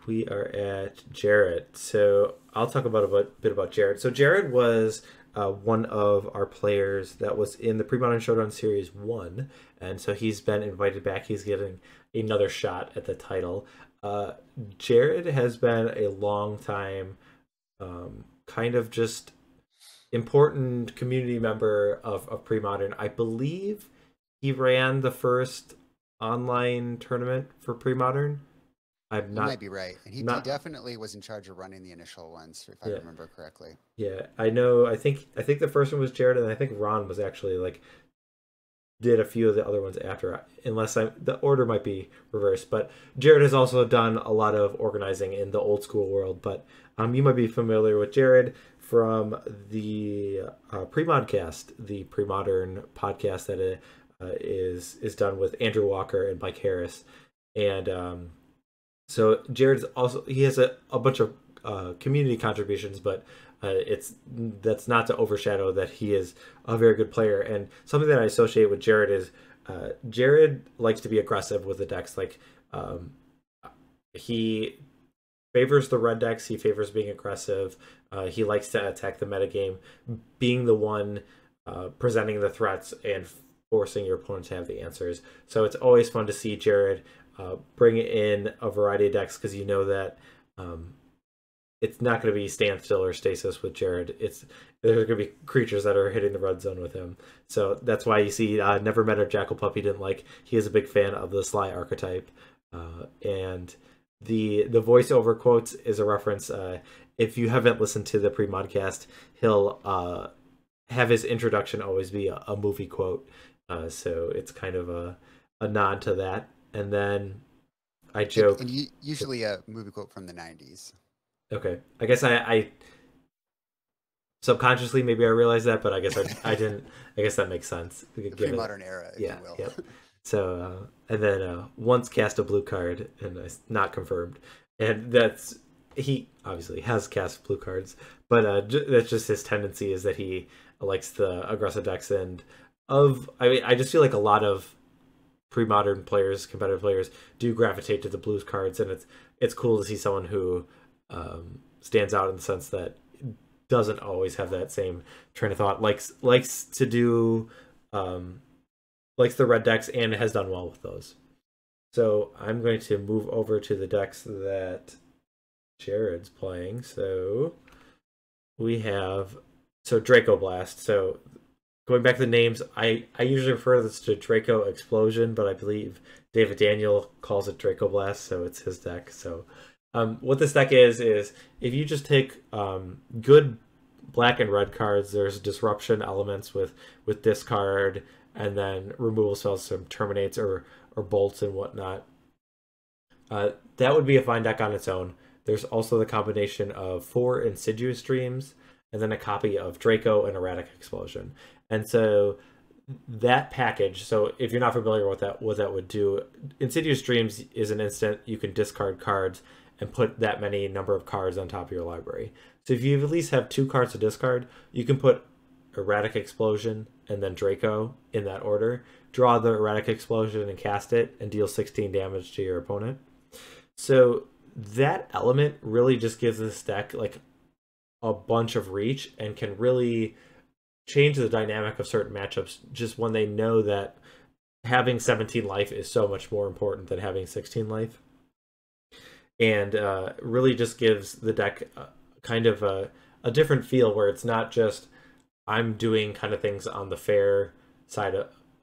We are at Jared. So I'll talk about a bit about Jared. So Jared was one of our players that was in the Premodern Showdown Series 1, and so he's been invited back. He's getting another shot at the title. Jared has been a long time kind of just important community member of Premodern. I believe he ran the first online tournament for Premodern. You might be right. And he definitely was in charge of running the initial ones, if I remember correctly. Yeah, I know. I think the first one was Jared, and I think Ron was actually like did a few of the other ones after, unless the order might be reversed. But Jared has also done a lot of organizing in the old school world. But you might be familiar with Jared from the Premodcast, the Premodern podcast that is done with Andrew Walker and Mike Harris. And so Jared's also, he has a bunch of community contributions, but that's not to overshadow that he is a very good player. And something that I associate with Jared is Jared likes to be aggressive with the decks. Like he favors the red decks. He favors being aggressive. He likes to attack the metagame, being the one presenting the threats and forcing your opponent to have the answers. So it's always fun to see Jared bring in a variety of decks, because you know that it's not going to be standstill or stasis with Jared. There's going to be creatures that are hitting the red zone with him. So that's why you see Never Met a Jackal Puppy didn't like. He is a big fan of the Sly archetype. And the voiceover quotes is a reference. If you haven't listened to the pre-modcast, he'll have his introduction always be a movie quote. So it's kind of a nod to that. And then I joke. And usually a movie quote from the 90s. Okay. I guess I subconsciously maybe I realized that, but I guess I didn't. I guess that makes sense. The pre-modern era, if you will. Yep. So and then once cast a blue card, and it's not confirmed, and he obviously has cast blue cards, but that's just his tendency, is that he likes the aggressive decks. And I just feel like a lot of pre-modern players, competitive players, do gravitate to the blues cards, and it's cool to see someone who stands out in the sense that doesn't always have that same train of thought, likes to do likes the red decks, and has done well with those. So I'm going to move over to the decks that Jared's playing. So we have Draco Blast. So going back to the names, I usually refer this to Draco Explosion, but I believe David Daniel calls it Draco Blast, so it's his deck. So what this deck is if you just take good black and red cards, there's disruption elements with discard, and then removal spells from terminates or bolts and whatnot. That would be a fine deck on its own. There's also the combination of 4 Insidious Dreams, and then a copy of Draco and Erratic Explosion. And so that package, so if you're not familiar with what that would do, Insidious Dreams is an instant you can discard cards and put that many number of cards on top of your library. So if you at least have 2 cards to discard, you can put Erratic Explosion and then Draco in that order, draw the Erratic Explosion and cast it, and deal 16 damage to your opponent. So that element really just gives this deck like a bunch of reach, and can really change the dynamic of certain matchups just when they know that having 17 life is so much more important than having 16 life. And really just gives the deck kind of a different feel, where it's not just I'm doing kind of things on the fair side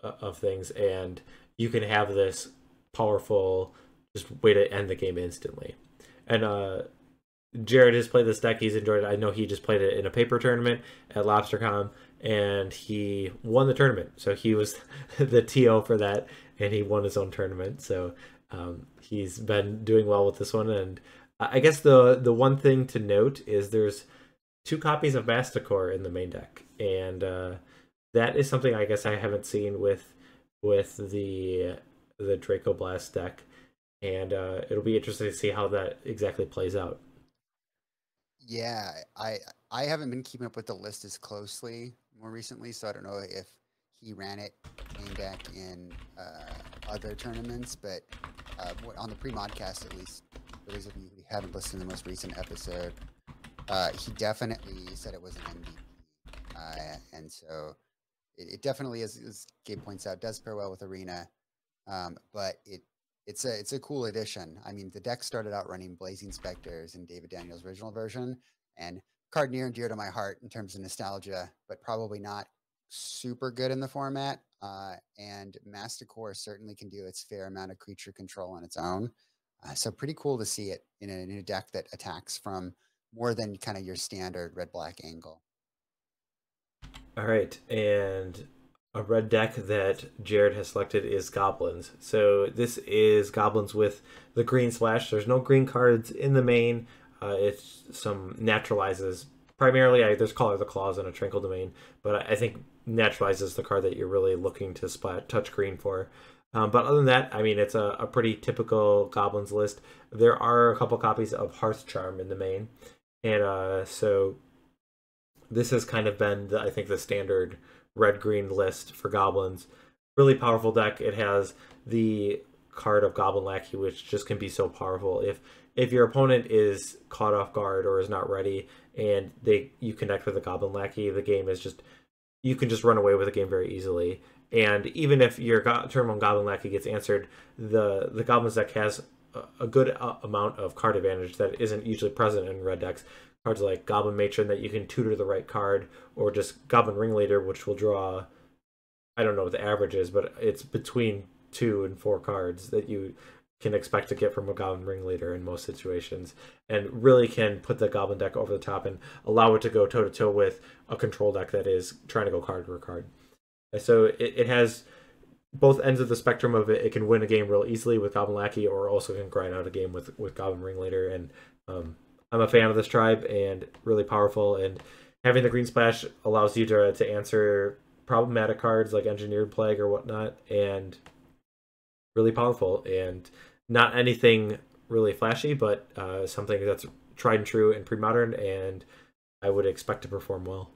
of things, and you can have this powerful just way to end the game instantly. And Jared has played this deck. He's enjoyed it. I know he just played it in a paper tournament at LobsterCon, and he won the tournament. So he was the TO for that, and he won his own tournament. So he's been doing well with this one. And I guess the one thing to note is there's 2 copies of Masticore in the main deck, and that is something I guess I haven't seen with the Draco Blast deck, and it'll be interesting to see how that exactly plays out. Yeah, I haven't been keeping up with the list as closely more recently, so I don't know if he ran it main deck in other tournaments, but on the pre-modcast, at least, for those of you who haven't listened to the most recent episode, he definitely said it was an MVP, and so it definitely, as Gabe points out, does pair well with Arena, but it's a cool addition. I mean, the deck started out running Blazing Specters in David Daniels' original version, and card near and dear to my heart in terms of nostalgia, but probably not super good in the format. And Masticore certainly can do its fair amount of creature control on its own. So pretty cool to see it in a deck that attacks from more than kind of your standard red-black angle. All right, and a red deck that Jared has selected is Goblins. So this is Goblins with the green splash. There's no green cards in the main. It's some naturalizes. Primarily, there's Call of the Claws and a Tranquil Domain, but I think naturalizes the card that you're really looking to touch green for. But other than that, I mean, it's a pretty typical Goblins list. There are a couple copies of Hearth Charm in the main, and so this has kind of been, I think, the standard red-green list for Goblins. Really powerful deck. It has the card of Goblin Lackey, which just can be so powerful. If if your opponent is caught off guard or is not ready, and you connect with a Goblin Lackey, the game is just you can just run away with the game very easily. And even if your turn on Goblin Lackey gets answered, the Goblins deck has a good amount of card advantage that isn't usually present in red decks. Cards like Goblin Matron that you can tutor the right card, or just Goblin Ringleader, which will draw, I don't know what the average is, but it's between 2 and 4 cards that you can expect to get from a Goblin Ringleader in most situations, and really can put the Goblin deck over the top and allow it to go toe to toe with a control deck that is trying to go card for card. And so it has both ends of the spectrum of it. It can win a game real easily with Goblin Lackey, or also can grind out a game with Goblin Ringleader. And I'm a fan of this tribe, and really powerful. And having the green splash allows you to answer problematic cards like Engineered Plague or whatnot, and really powerful. And not anything really flashy, but something that's tried and true in pre-modern, and I would expect to perform well.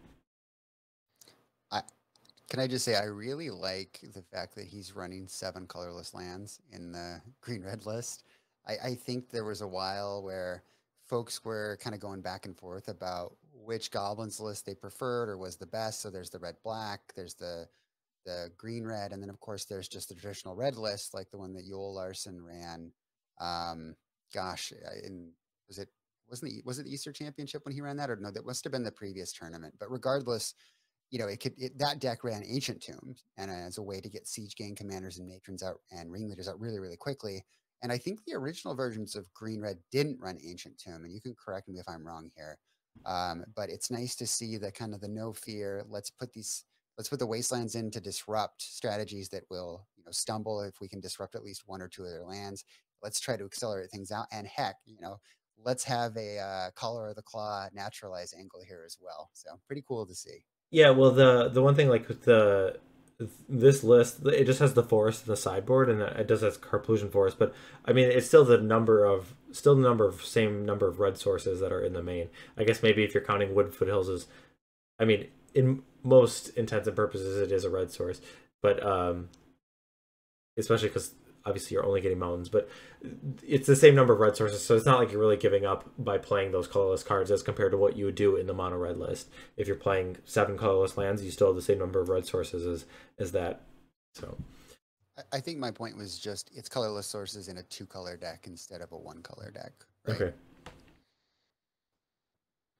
Can I just say I really like the fact that he's running 7 colorless lands in the green-red list. I think there was a while where folks were kind of going back and forth about which goblins list they preferred or was the best. So there's the red-black, there's the green-red, and then of course there's just the traditional red list, like the one that Joel Larson ran. Gosh, in was it was it the Easter Championship when he ran that, or no? That must have been the previous tournament. But regardless, that deck ran Ancient Tombs and as a way to get Siege Gang commanders and matrons out and ringleaders out really, really quickly. And I think the original versions of Green Red didn't run Ancient Tomb, and you can correct me if I'm wrong here. But it's nice to see the kind of the no fear. Let's put the wastelands in to disrupt strategies that will stumble if we can disrupt at least 1 or 2 of their lands. Let's try to accelerate things out, and heck, let's have a Collar of the Claw naturalize angle here as well. So pretty cool to see. Yeah, well, the one thing like with this list, it just has the forest in the sideboard, and it does have Carplusion Forest, but I mean, it's still the same number of red sources that are in the main. I guess maybe if you're counting Wood Foothills as, I mean, in most intents and purposes, it is a red source, but especially because obviously you're only getting mountains, but it's the same number of red sources, so it's not like you're really giving up by playing those colorless cards as compared to what you would do in the mono red list. If you're playing 7 colorless lands, you still have the same number of red sources as that. So I think my point was just it's colorless sources in a 2-color deck instead of a 1-color deck. Right? Okay.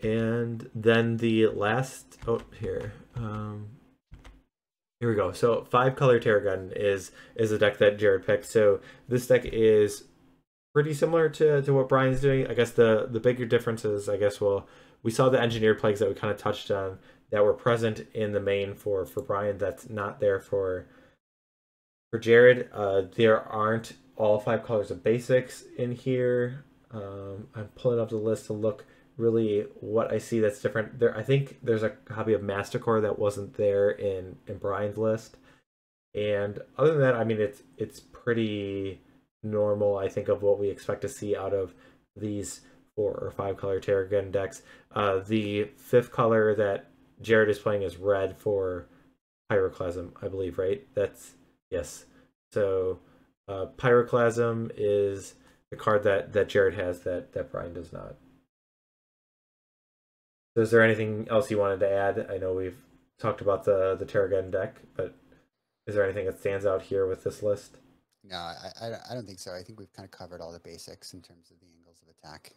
And then the last here we go. So 5-color Terragun is a deck that Jared picked. So this deck is pretty similar to what Brian's doing. I guess the bigger differences, I guess, we saw the Engineered Plagues that we kind of touched on that were present in the main for Brian, that's not there for Jared. There aren't all 5 colors of basics in here. I'm pulling up the list to look really what I see that's different. I think there's a copy of Mastercore that wasn't there in Brian's list. And other than that, I mean, it's pretty normal, I think, of what we expect to see out of these 4 or 5-color Terragun decks. The 5th color that Jared is playing is red for Pyroclasm, I believe, right? Yes. So Pyroclasm is the card that Jared has that Brian does not. So is there anything else you wanted to add? I know we've talked about the Terragun deck, but is there anything that stands out here with this list? No, I don't think so. I think we've kind of covered all the basics in terms of the angles of attack.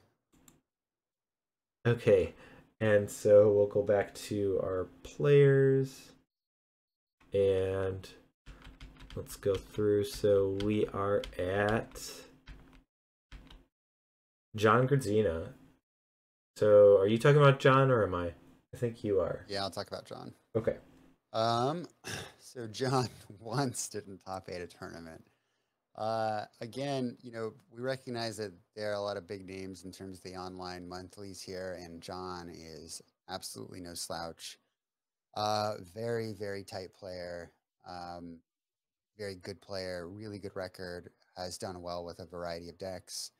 Okay, and so we'll go back to our players, and let's go through. So we are at John Gradzina. So are you talking about John, or am I? I think you are. Yeah, I'll talk about John. Okay. So John once didn't top 8 a tournament. Again, we recognize that there are a lot of big names in terms of the online monthlies here, and John is absolutely no slouch. Very, very tight player. Very good player, really good record, has done well with a variety of decks,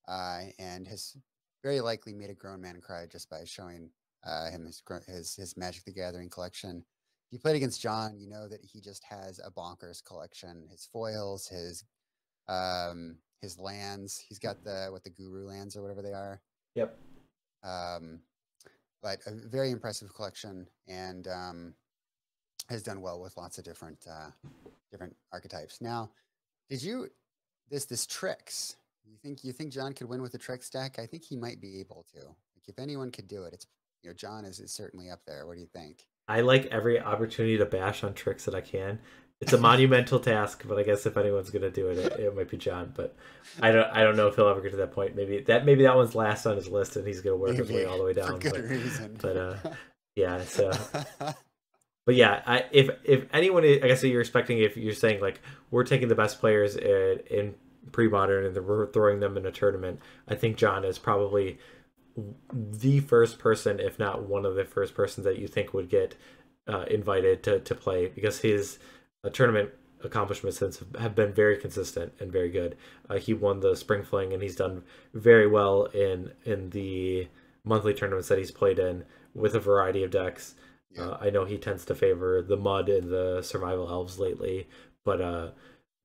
and has very likely made a grown man cry just by showing him his Magic the Gathering collection. If you played against John, you know that he just has a bonkers collection. His foils, his his lands. He's got the guru lands or whatever they are. Yep. But a very impressive collection, and has done well with lots of different archetypes. Now, did you this tricks? You think John could win with the tricks deck? I think he might be able to. Like if anyone could do it, it's John is certainly up there. What do you think? I like every opportunity to bash on tricks that I can. It's a monumental task, but I guess if anyone's gonna do it, it might be John. But I don't know if he'll ever get to that point. Maybe that one's last on his list, and he's gonna work his way all the way down. For good reason. But yeah. So, but yeah, if anyone, I guess you're expecting, if you're saying like we're taking the best players in pre-modern and we're throwing them in a tournament, I think John is probably the first person, if not one of the first persons that you think would get invited to play, because his tournament accomplishments have been very consistent and very good. He won the Spring Fling, and he's done very well in the monthly tournaments that he's played in with a variety of decks. Yeah. I know he tends to favor the Mud and the Survival Elves lately, but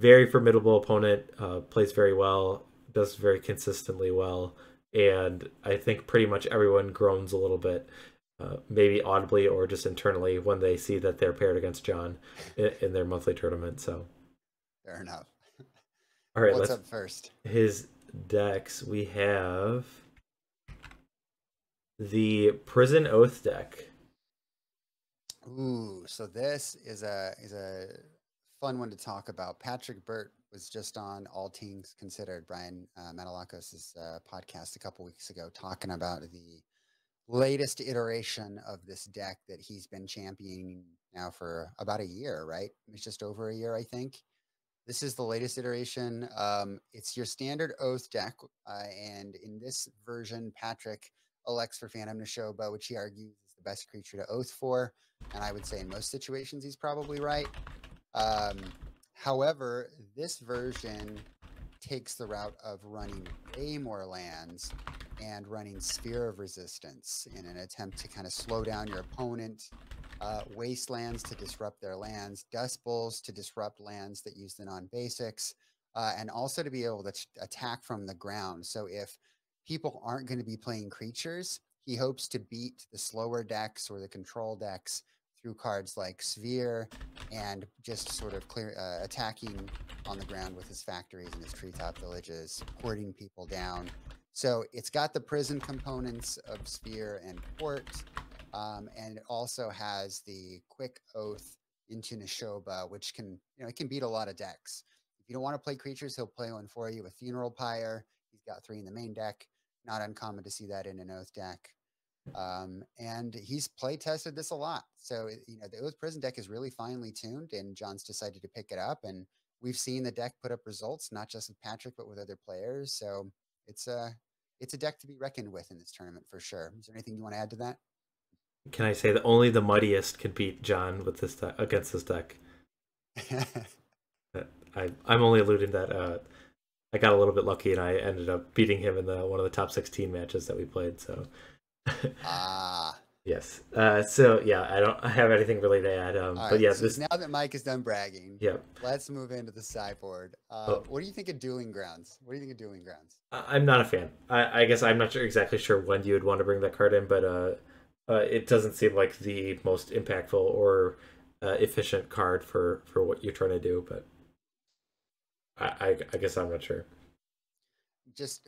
very formidable opponent, plays very well, does very consistently well, and I think pretty much everyone groans a little bit, maybe audibly or just internally, when they see that they're paired against John in their monthly tournament. So fair enough. All right, what's up first? His decks, we have the Prison Oath deck. Ooh, so this is a fun one to talk about. Patrick Burt was just on All Things Considered, Brian Matalakos' podcast a couple weeks ago, talking about the latest iteration of this deck that he's been championing now for about a year, right? It's just over a year, I think. This is the latest iteration. It's your standard Oath deck, and in this version, Patrick elects for Phantom Neshoba, which he argues is the best creature to Oath for, and I would say in most situations he's probably right. However, this version takes the route of running way more lands and running Sphere of Resistance in an attempt to kind of slow down your opponent, Wastelands to disrupt their lands, Dust Bowls to disrupt lands that use the non-basics, and also to be able to attack from the ground. So if people aren't going to be playing creatures, he hopes to beat the slower decks or the control decks through cards like Sphere and just sort of attacking on the ground with his factories and his treetop villages, porting people down. So it's got the prison components of Sphere and Port, and it also has the quick Oath into Neshoba, which can, it can beat a lot of decks. If you don't want to play creatures, he'll play one for you with Funeral Pyre. He's got 3 in the main deck. Not uncommon to see that in an Oath deck. And he's play tested this a lot. So, the Oath Prison deck is really finely tuned, and John's decided to pick it up. And we've seen the deck put up results, not just with Patrick, but with other players. So it's a deck to be reckoned with in this tournament for sure. Is there anything you want to add to that? Can I say that only the muddiest can beat John with this against this deck? I'm only alluding that I got a little bit lucky and I ended up beating him in one of the top 16 matches that we played. So yes. So yeah, I don't have anything really to add. But right, yeah, so now that Mike is done bragging, yep. Let's move into the sideboard. What do you think of Dueling Grounds? I'm not a fan. I guess I'm not exactly sure when you would want to bring that card in, but it doesn't seem like the most impactful or efficient card for what you're trying to do. But I guess I'm not sure. Just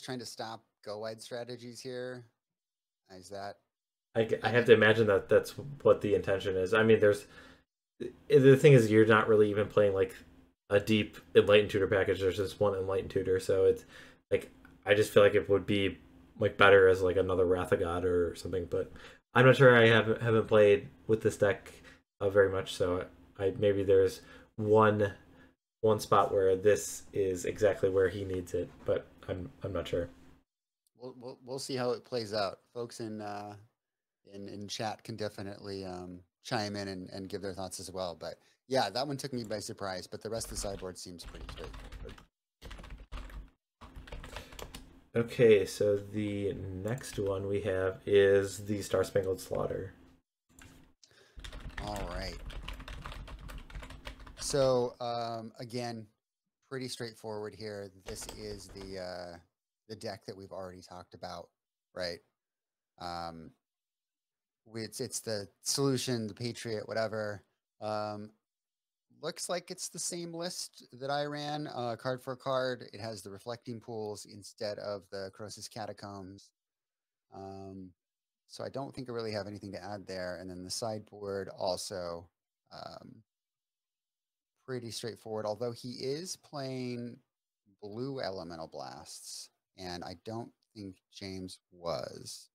trying to stop go-wide strategies here. Is that? I have to imagine that that's what the intention is. I mean, the thing is, you're not really even playing like a deep Enlightened Tutor package. There's just one Enlightened Tutor, so it's like I just feel like it would be like better as like another Wrath of God or something. But I'm not sure. I haven't played with this deck very much, so maybe there's one spot where this is exactly where he needs it, but I'm not sure. We'll see how it plays out. Folks in chat can definitely chime in and give their thoughts as well. But yeah, that one took me by surprise, but the rest of the sideboard seems pretty straightforward. Okay, so the next one we have is the Star Spangled Slaughter. All right. So again, pretty straightforward here. This is the deck that we've already talked about, right? Um, it's the solution, the Patriot, whatever. Um, looks like it's the same list that I ran, card for card. It has the reflecting pools instead of the Croesus Catacombs. So I don't think I really have anything to add there. And then the sideboard also pretty straightforward, although he is playing blue elemental blasts, and I don't think James was.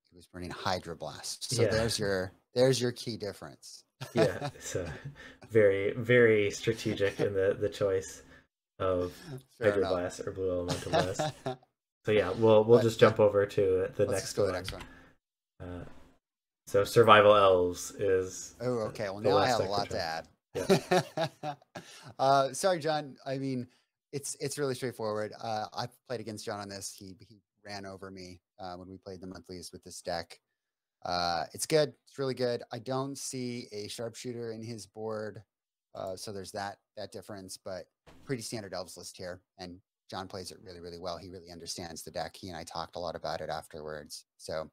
He was running Hydroblast. So Yeah. there's your key difference. Yeah, it's very, very strategic in the choice of Hydroblast or Blue Elemental Blast. So yeah, we'll just jump over to the next one. Next one. So Survival Elves is. Oh, okay. Well, now I have a lot to add. Yeah. Sorry, John. I mean, it's really straightforward. I played against John on this. He ran over me when we played the monthlies with this deck. It's good. It's really good. I don't see a sharpshooter in his board, so there's that difference. But pretty standard elves list here, and John plays it really, really well. He really understands the deck. He and I talked a lot about it afterwards. So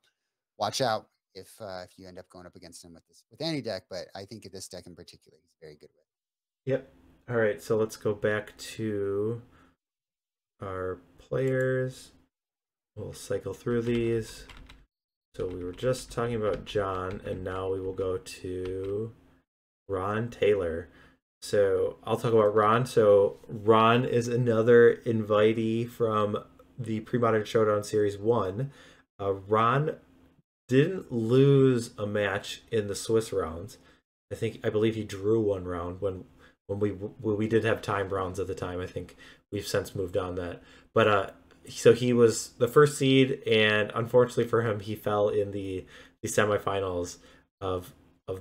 watch out if you end up going up against him with any deck. But I think this deck in particular, he's very good with. Yep. All right. So let's go back to our players. We'll cycle through these. So we were just talking about John, and now we will go to Ron Taylor. So I'll talk about Ron. So Ron is another invitee from the Premodern Showdown Series 1. Ron didn't lose a match in the Swiss rounds. I believe he drew one round when we did have timed rounds at the time. I think we've since moved on that. But so he was the first seed, and unfortunately for him, he fell in the semifinals of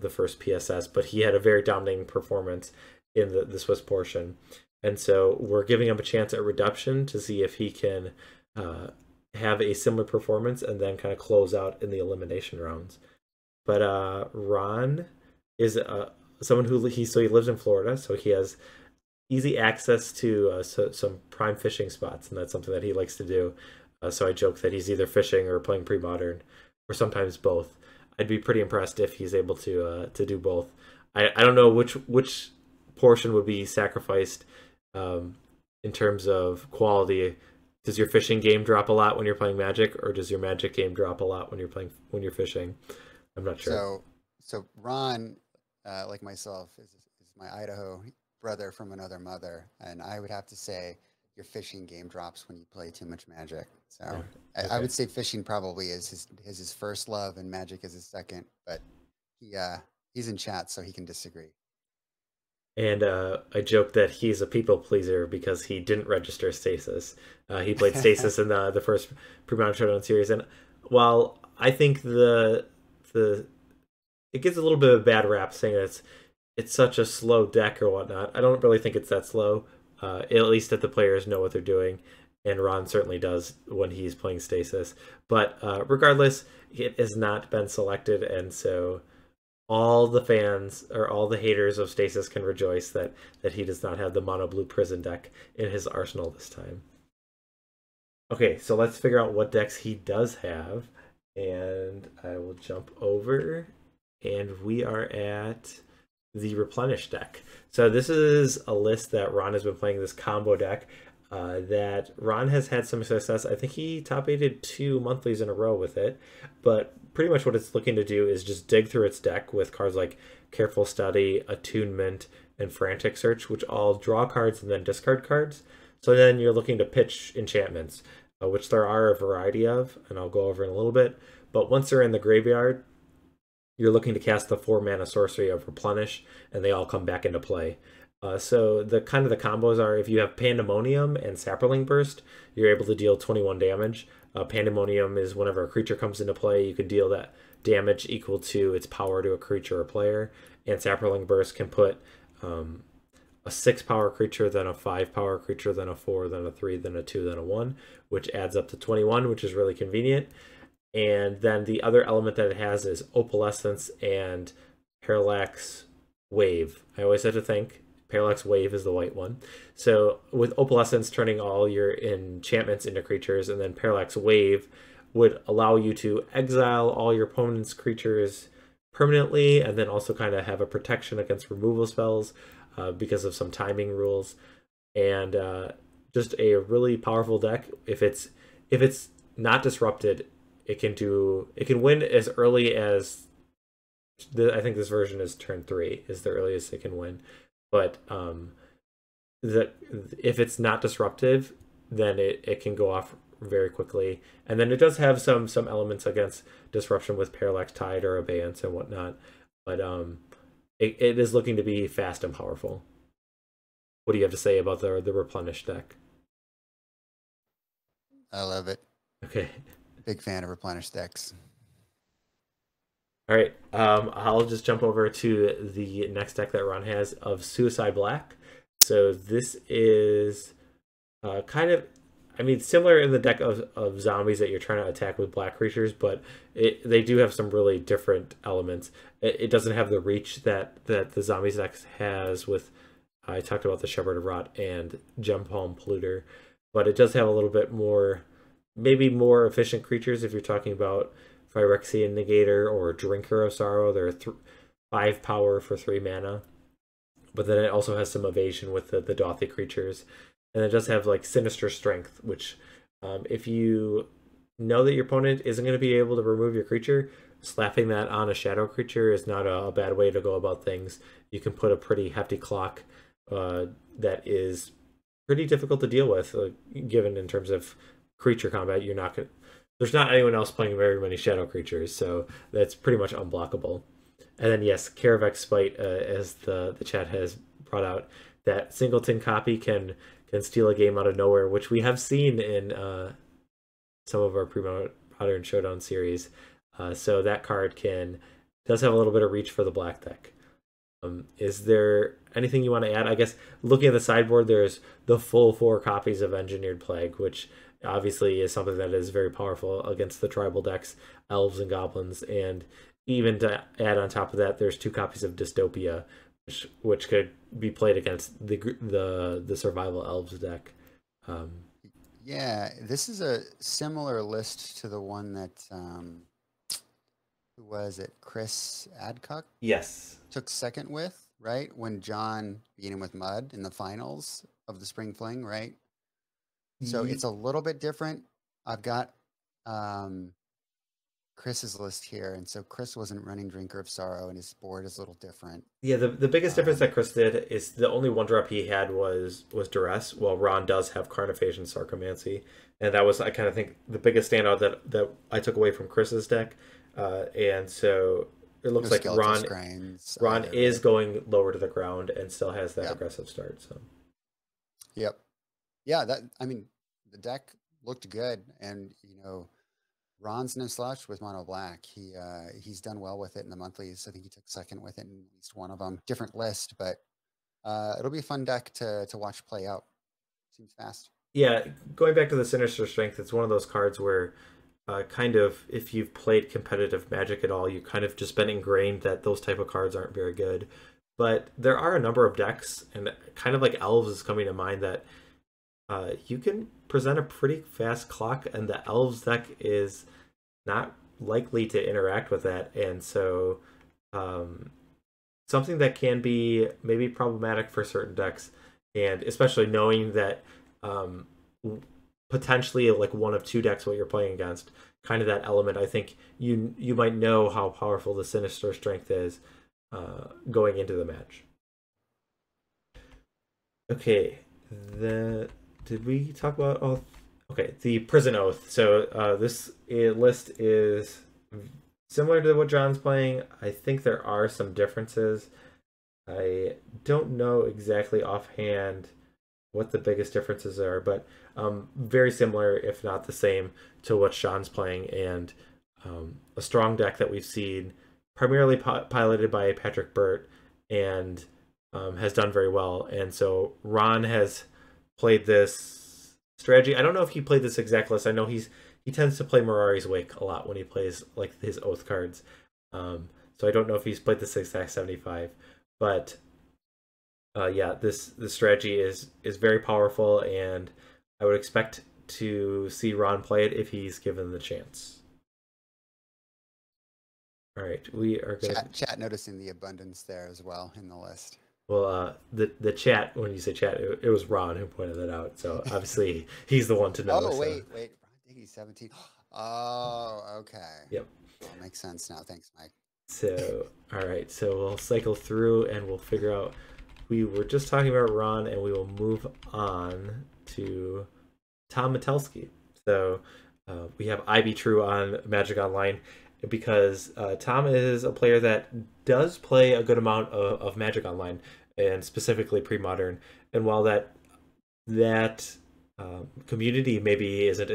the first PSS. But he had a very dominating performance in the Swiss portion, and so we're giving him a chance at Redemption to see if he can have a similar performance and then kind of close out in the elimination rounds. But Ron is someone who he lives in Florida, so he has easy access to some prime fishing spots, and that's something that he likes to do. So I joke that he's either fishing or playing Premodern, or sometimes both. I'd be pretty impressed if he's able to do both. I don't know which portion would be sacrificed in terms of quality. Does your fishing game drop a lot when you're playing Magic, or does your Magic game drop a lot when you're fishing? I'm not sure. So Ron, like myself, is my Idaho brother from another mother, and I would have to say your fishing game drops when you play too much Magic. So okay. I would say fishing probably is his first love, and Magic is his second. But he's in chat, so he can disagree. And I joke that he's a people pleaser because he didn't register Stasis. He played Stasis in the first Premodern Showdown Series, and while I think it gets a little bit of a bad rap saying that it's such a slow deck or whatnot, I don't really think it's that slow. At least that the players know what they're doing, and Ron certainly does when he's playing Stasis. But regardless, it has not been selected, and so all the fans or all the haters of Stasis can rejoice that he does not have the mono blue prison deck in his arsenal this time. Okay, so let's figure out what decks he does have, and I will jump over, and we are at the Replenish deck. So this is a list that Ron has been playing, this combo deck that Ron has had some success. I think he top-8'd 2 monthlies in a row with it, but pretty much what it's looking to do is just dig through its deck with cards like Careful Study, Attunement, and Frantic Search, which all draw cards and then discard cards. So then you're looking to pitch enchantments, which there are a variety of, and I'll go over in a little bit. But once they're in the graveyard, you're looking to cast the 4-mana sorcery of Replenish, and they all come back into play. So the combos are, if you have Pandemonium and Sapperling Burst, you're able to deal 21 damage. Pandemonium is whenever a creature comes into play, you can deal that damage equal to its power to a creature or player. And Sapperling Burst can put a 6-power creature, then a 5-power creature, then a 4, then a 3, then a 2, then a 1, which adds up to 21, which is really convenient. And then the other element that it has is Opalescence and Parallax Wave. I always have to think, Parallax Wave is the white one. So with Opalescence turning all your enchantments into creatures, and then Parallax Wave would allow you to exile all your opponent's creatures permanently, and then also kind of have a protection against removal spells because of some timing rules. And just a really powerful deck. If it's not disrupted, it can win as early as I think this version is turn 3 is the earliest it can win. But if it's not disruptive, then it can go off very quickly. And then it does have some elements against disruption with Parallax Tide or Abeyance and whatnot. But it is looking to be fast and powerful. What do you have to say about the Replenish deck? I love it. Okay. Big fan of Replenish decks. All right. I'll just jump over to the next deck that Ron has of Suicide Black. So this is kind of, I mean, similar in the deck of zombies that you're trying to attack with black creatures, but they do have some really different elements. It doesn't have the reach that the zombies deck has with, I talked about the Shepherd of Rot and Gem Palm Polluter, but it does have a little bit more, maybe more efficient creatures if you're talking about Phyrexian Negator or Drinker of Sorrow. They're 5 power for 3 mana. But then it also has some evasion with the Dothy creatures. And it does have like Sinister Strength, which if you know that your opponent isn't going to be able to remove your creature, slapping that on a shadow creature is not a bad way to go about things. You can put a pretty hefty clock that is pretty difficult to deal with, given in terms of creature combat. You're not going to, there's not anyone else playing very many shadow creatures, so that's pretty much unblockable. And then yes, Karavek's Spite, as the chat has brought out, that singleton copy can steal a game out of nowhere, which we have seen in some of our Premodern Showdown series. So that card does have a little bit of reach for the black deck. Is there anything you want to add? I guess looking at the sideboard, there's the full 4 copies of Engineered Plague, which obviously is something that is very powerful against the tribal decks, elves and goblins. And even to add on top of that, there's 2 copies of Dystopia, which could be played against the survival elves deck. Yeah, this is a similar list to the one that who was it? Chris Adcock? Yes. Took second with, right? When John beat him with Mud in the finals of the Spring Fling, right? So it's a little bit different. I've got Chris's list here, and so Chris wasn't running Drinker of Sorrow, and his board is a little different. Yeah, the biggest difference that Chris did is the only 1-drop he had was Duress, while Ron does have Carniphage and Sarcomancy. And that was, I kind of think, the biggest standout that I took away from Chris's deck. And so it looks like Ron is going lower to the ground and still has that aggressive start. So, yep, yeah. I mean, the deck looked good, and Ron's no slouch with mono black. He's done well with it in the monthlies. I think he took second with it in at least one of them. Different list, but it'll be a fun deck to watch play out. Seems fast. Yeah, going back to the Sinister Strength, it's one of those cards where kind of, if you've played competitive Magic at all, you've kind of just been ingrained that those type of cards aren't very good. But there are a number of decks, and kind of like Elves is coming to mind, that you can present a pretty fast clock, and the Elves deck is not likely to interact with that. And so something that can be maybe problematic for certain decks, and especially knowing that potentially like one of 2 decks what you're playing against, kind of that element, I think you might know how powerful the Sinister Strength is going into the match. Okay, did we talk about all? Okay, the Prison Oath. So this list is similar to what John's playing. I think there are some differences. I don't know exactly offhand what the biggest differences are, but very similar, if not the same, to what Sean's playing, and a strong deck that we've seen primarily piloted by Patrick Burt, and has done very well. And so Ron has played this strategy. I don't know if he played this exact list. I know he tends to play Mirari's Wake a lot when he plays like his Oath cards. So I don't know if he's played this exact 75, but Yeah, this strategy is very powerful, and I would expect to see Ron play it if he's given the chance. All right, we are gonna. Chat noticing the abundance there as well in the list. Well, the chat, when you say chat, it was Ron who pointed that out. So obviously he's the one to know. Oh, So wait. Ron Diggy 17. Oh, okay. yep. Well, makes sense now. Thanks, Mike. So all right, so we'll cycle through and we'll figure out. We were just talking about Ron, and we will move on to Tom Metelsky. So we have IB True on Magic Online because Tom is a player that does play a good amount of Magic Online, and specifically pre-modern. And while that community maybe isn't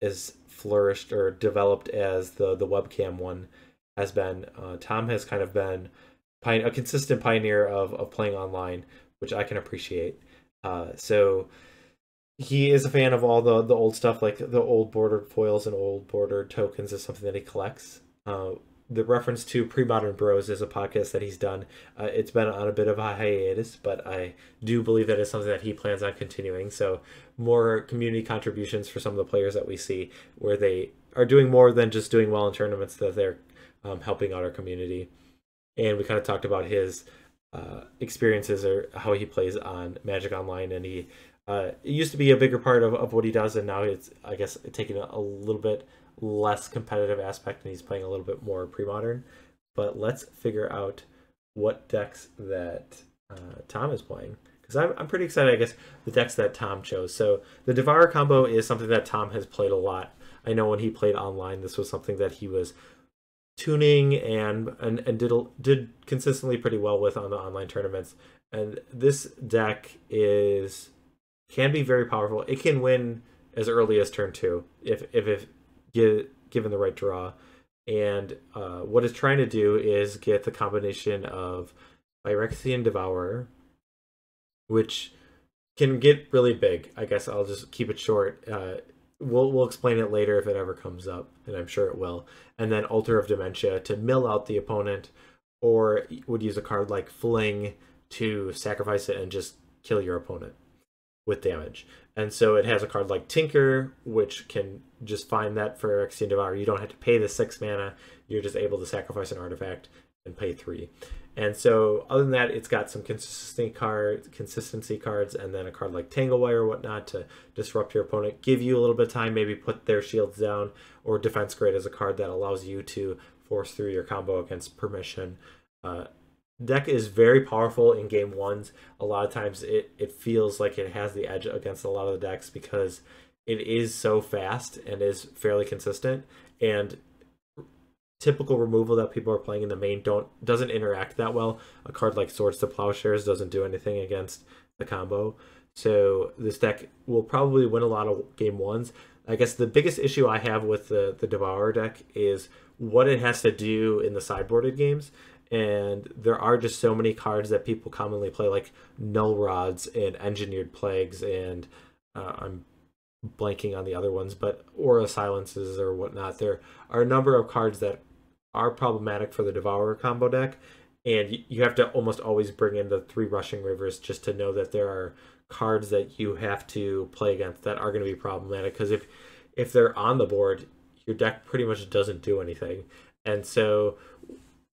as flourished or developed as the webcam one has been, Tom has kind of been a consistent pioneer of playing online, which I can appreciate. So he is a fan of all the old stuff, like the old bordered foils and old bordered tokens is something that he collects. The reference to Premodern Bros is a podcast that he's done. It's been on a bit of a hiatus, but I do believe that it's something that he plans on continuing. So more community contributions for some of the players that we see, where they are doing more than just doing well in tournaments, that they're helping out our community. And we kind of talked about his experiences or how he plays on Magic Online, and he it used to be a bigger part of what he does, and now it's, I guess, taking a little bit less competitive aspect, and he's playing a little bit more pre-modern. But let's figure out what decks that Tom is playing, because I'm pretty excited, I guess, the decks that Tom chose. So the Devour combo is something that Tom has played a lot. I know when he played online, this was something that he was tuning and did consistently pretty well with on the online tournaments. And this deck can be very powerful. It can win as early as turn 2 if given the right draw. And what it's trying to do is get the combination of Phyrexian Devourer, which can get really big. I guess I'll just keep it short. We'll explain it later if it ever comes up, and I'm sure it will. And then Altar of Dementia to mill out the opponent, or would use a card like Fling to sacrifice it and just kill your opponent with damage. And so it has a card like Tinker, which can just find that for Phyrexian Devourer. You don't have to pay the 6 mana. You're just able to sacrifice an artifact and pay 3. And so other than that, it's got some consistency cards, and then a card like Tanglewire or whatnot to disrupt your opponent, give you a little bit of time, maybe put their shields down, or Defense Grade as a card that allows you to force through your combo against permission. Deck is very powerful in game ones. A lot of times it feels like it has the edge against a lot of the decks because it is so fast and is fairly consistent, and typical removal that people are playing in the main doesn't interact that well. A card like Swords to Plowshares doesn't do anything against the combo. So this deck will probably win a lot of game ones. I guess the biggest issue I have with the Devourer deck is what it has to do in the sideboarded games. And there are just so many cards that people commonly play, like Null Rods and Engineered Plagues, and I'm blanking on the other ones, but Aura Silences or whatnot. There are a number of cards that are problematic for the Devourer combo deck, and you have to almost always bring in the 3 Rushing Rivers just to know that there are cards that you have to play against that are going to be problematic, because if they're on the board, your deck pretty much doesn't do anything. And so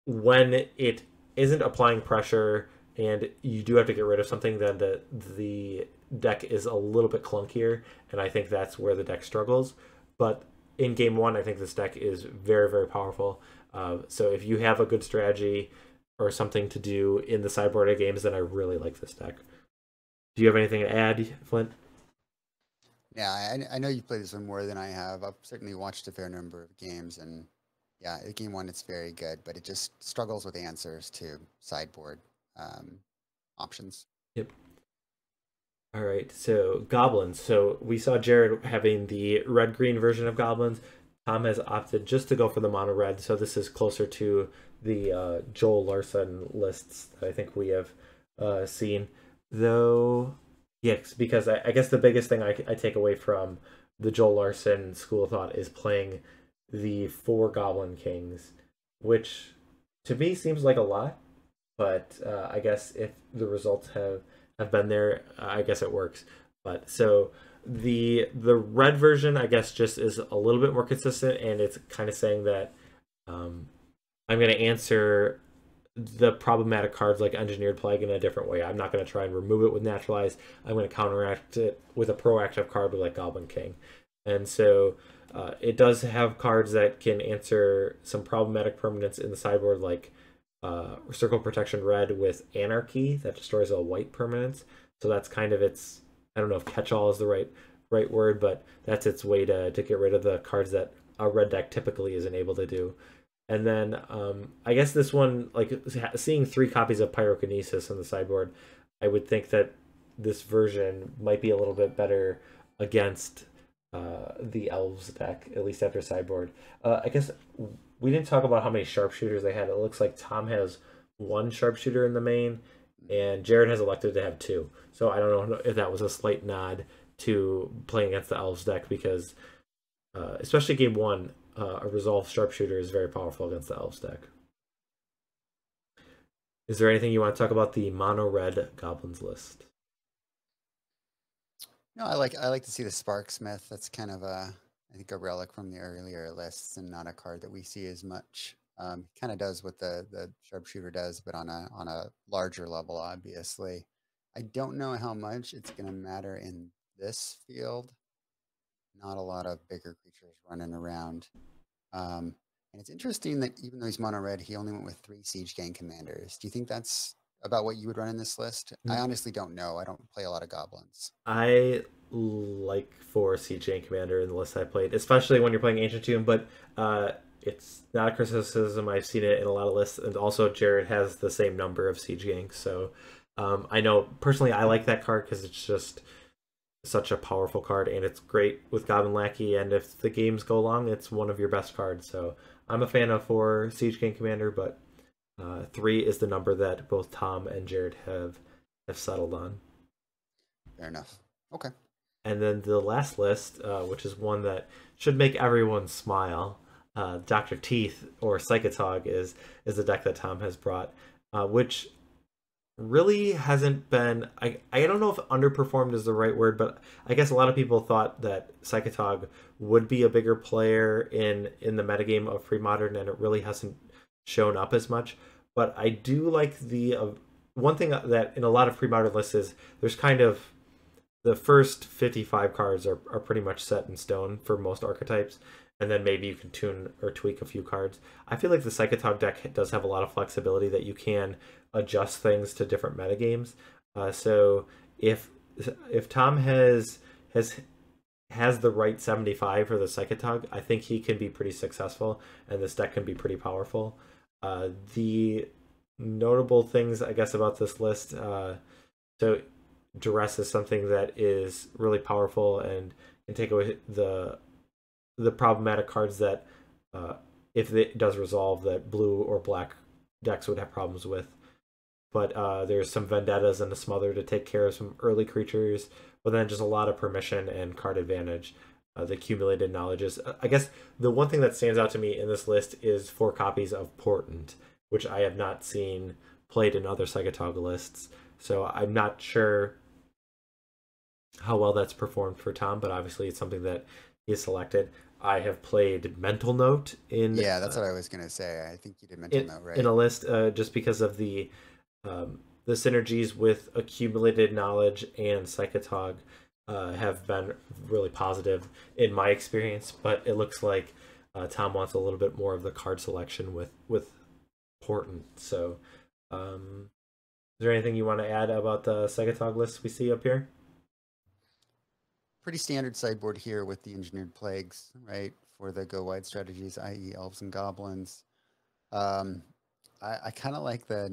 when it isn't applying pressure and you do have to get rid of something, then the deck is a little bit clunkier, and I think that's where the deck struggles. But in game one, I think this deck is very, very powerful. So if you have a good strategy or something to do in the sideboarded games, then I really like this deck. Do you have anything to add, Flint? Yeah, I know you've played this one more than I have. I've certainly watched a fair number of games, and yeah, at game one it's very good, but it just struggles with answers to sideboard options. Yep. All right, so Goblins. So we saw Jared having the red-green version of Goblins. Tom has opted just to go for the mono-red, so this is closer to the Joel Larson lists that I think we have seen. Though, yes, because I guess the biggest thing I take away from the Joel Larson school of thought is playing the 4 Goblin Kings, which to me seems like a lot. but I guess if the results have been there, I guess it works. But so the red version, I guess, just is a little bit more consistent, and it's kind of saying that um, I'm going to answer the problematic cards like Engineered Plague in a different way. I'm not going to try and remove it with Naturalize. I'm going to counteract it with a proactive card like Goblin King. And so it does have cards that can answer some problematic permanents in the sideboard, like Circle Protection Red with Anarchy that destroys a white permanent. So that's kind of its, I don't know if catch-all is the right word, but that's its way to get rid of the cards that a red deck typically isn't able to do. And then I guess this one, like seeing 3 copies of Pyrokinesis on the sideboard, I would think that this version might be a little bit better against the Elves deck, at least after sideboard. I guess we didn't talk about how many sharpshooters they had. It looks like Tom has 1 sharpshooter in the main, and Jared has elected to have 2. So I don't know if that was a slight nod to playing against the Elves deck, because especially game 1, a Resolve Sharpshooter is very powerful against the Elves deck. Is there anything you want to talk about the mono red Goblins list? No, I like to see the Sparksmith. That's kind of I think a relic from the earlier lists and not a card that we see as much. Kind of does what the sharpshooter does, but on a larger level, obviously. I don't know how much it's going to matter in this field. Not a lot of bigger creatures running around. And it's interesting that even though he's mono red, he only went with 3 Siege Gang commanders. Do you think that's about what you would run in this list? I honestly don't know. I don't play a lot of goblins. I like 4 Siege Gang Commander in the list I played, especially when you're playing Ancient Tomb, but it's not a criticism. I've seen it in a lot of lists, and also Jared has the same number of Siege Gangs, so I know personally I like that card because it's just such a powerful card, and it's great with Goblin Lackey, and if the games go long, it's one of your best cards. So I'm a fan of 4 Siege Gang Commander, but 3 is the number that both Tom and Jared have settled on. Fair enough. Okay. And then the last list, which is one that should make everyone smile, Dr. Teeth or Psychotog is the deck that Tom has brought, which really hasn't been, I don't know if underperformed is the right word, but I guess a lot of people thought that Psychotog would be a bigger player in the metagame of Premodern, and it really hasn't shown up as much. But I do like the one thing that in a lot of Premodern lists is there's kind of the first 55 cards are pretty much set in stone for most archetypes, and then maybe you can tune or tweak a few cards. I feel like the Psychotog deck does have a lot of flexibility that you can adjust things to different metagames. So if Tom has the right 75 for the Psychotog, I think he can be pretty successful, and this deck can be pretty powerful. The notable things, I guess, about this list, so Duress is something that is really powerful and can take away the problematic cards that, if it does resolve, that blue or black decks would have problems with. But there's some Vendettas and a Smother to take care of some early creatures, but then just a lot of permission and card advantage. The accumulated knowledges. I guess the one thing that stands out to me in this list is 4 copies of Portent, which I have not seen played in other Psychotog lists. So I'm not sure how well that's performed for Tom, but obviously it's something that he has selected. I have played Mental Note in... Yeah, that's what I was going to say. I think you did Mental Note, right? In a list, just because of the synergies with accumulated knowledge and Psychotog have been really positive in my experience, but it looks like Tom wants a little bit more of the card selection with Portent. So is there anything you want to add about the Psychotog list we see up here? Pretty standard sideboard here with the Engineered Plagues, right? For the go wide strategies, i.e. Elves and Goblins. I kind of like the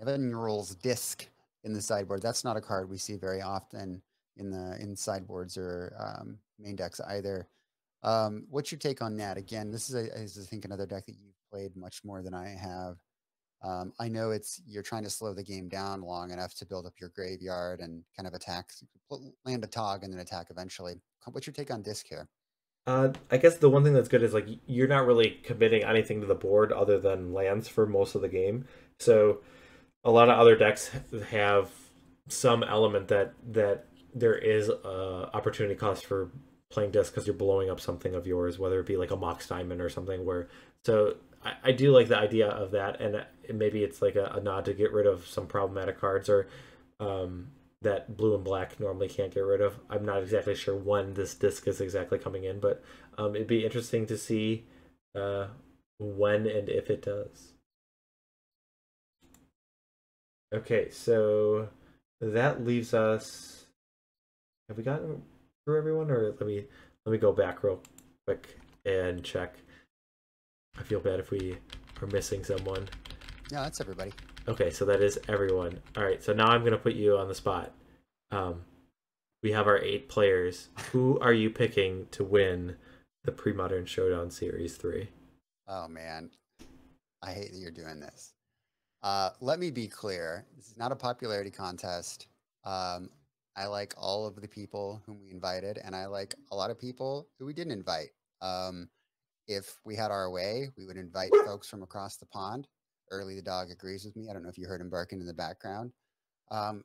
Nevinyrral's Disc in the sideboard. That's not a card we see very often in sideboards or main decks either. What's your take on that? Again, this is I think another deck that you've played much more than I have. I know you're trying to slow the game down long enough to build up your graveyard and kind of attack, land a Tog and then attack eventually. What's your take on Disc here? I guess the one thing that's good is you're not really committing anything to the board other than lands for most of the game. So a lot of other decks have some element that there is a opportunity cost for playing disc because you're blowing up something of yours, whether it be like a Mox Diamond or something. Where so I do like the idea of that, and maybe it's like a nod to get rid of some problematic cards or that blue and black normally can't get rid of. I'm not exactly sure when this disc is exactly coming in, but it'd be interesting to see uh, when and if it does. Okay, so that leaves us. Have we gotten through everyone, or let me go back real quick and check. I feel bad if we are missing someone. No, that's everybody. Okay, so that is everyone. All right, so now I'm gonna put you on the spot. Um, we have our 8 players. Who are you picking to win the Premodern Showdown Series 3? Oh man, I hate that you're doing this. Let me be clear. This is not a popularity contest. I like all of the people whom we invited, and I like a lot of people who we didn't invite. Um, if we had our way, we would invite folks from across the pond. Early the dog agrees with me. I don't know if you heard him barking in the background.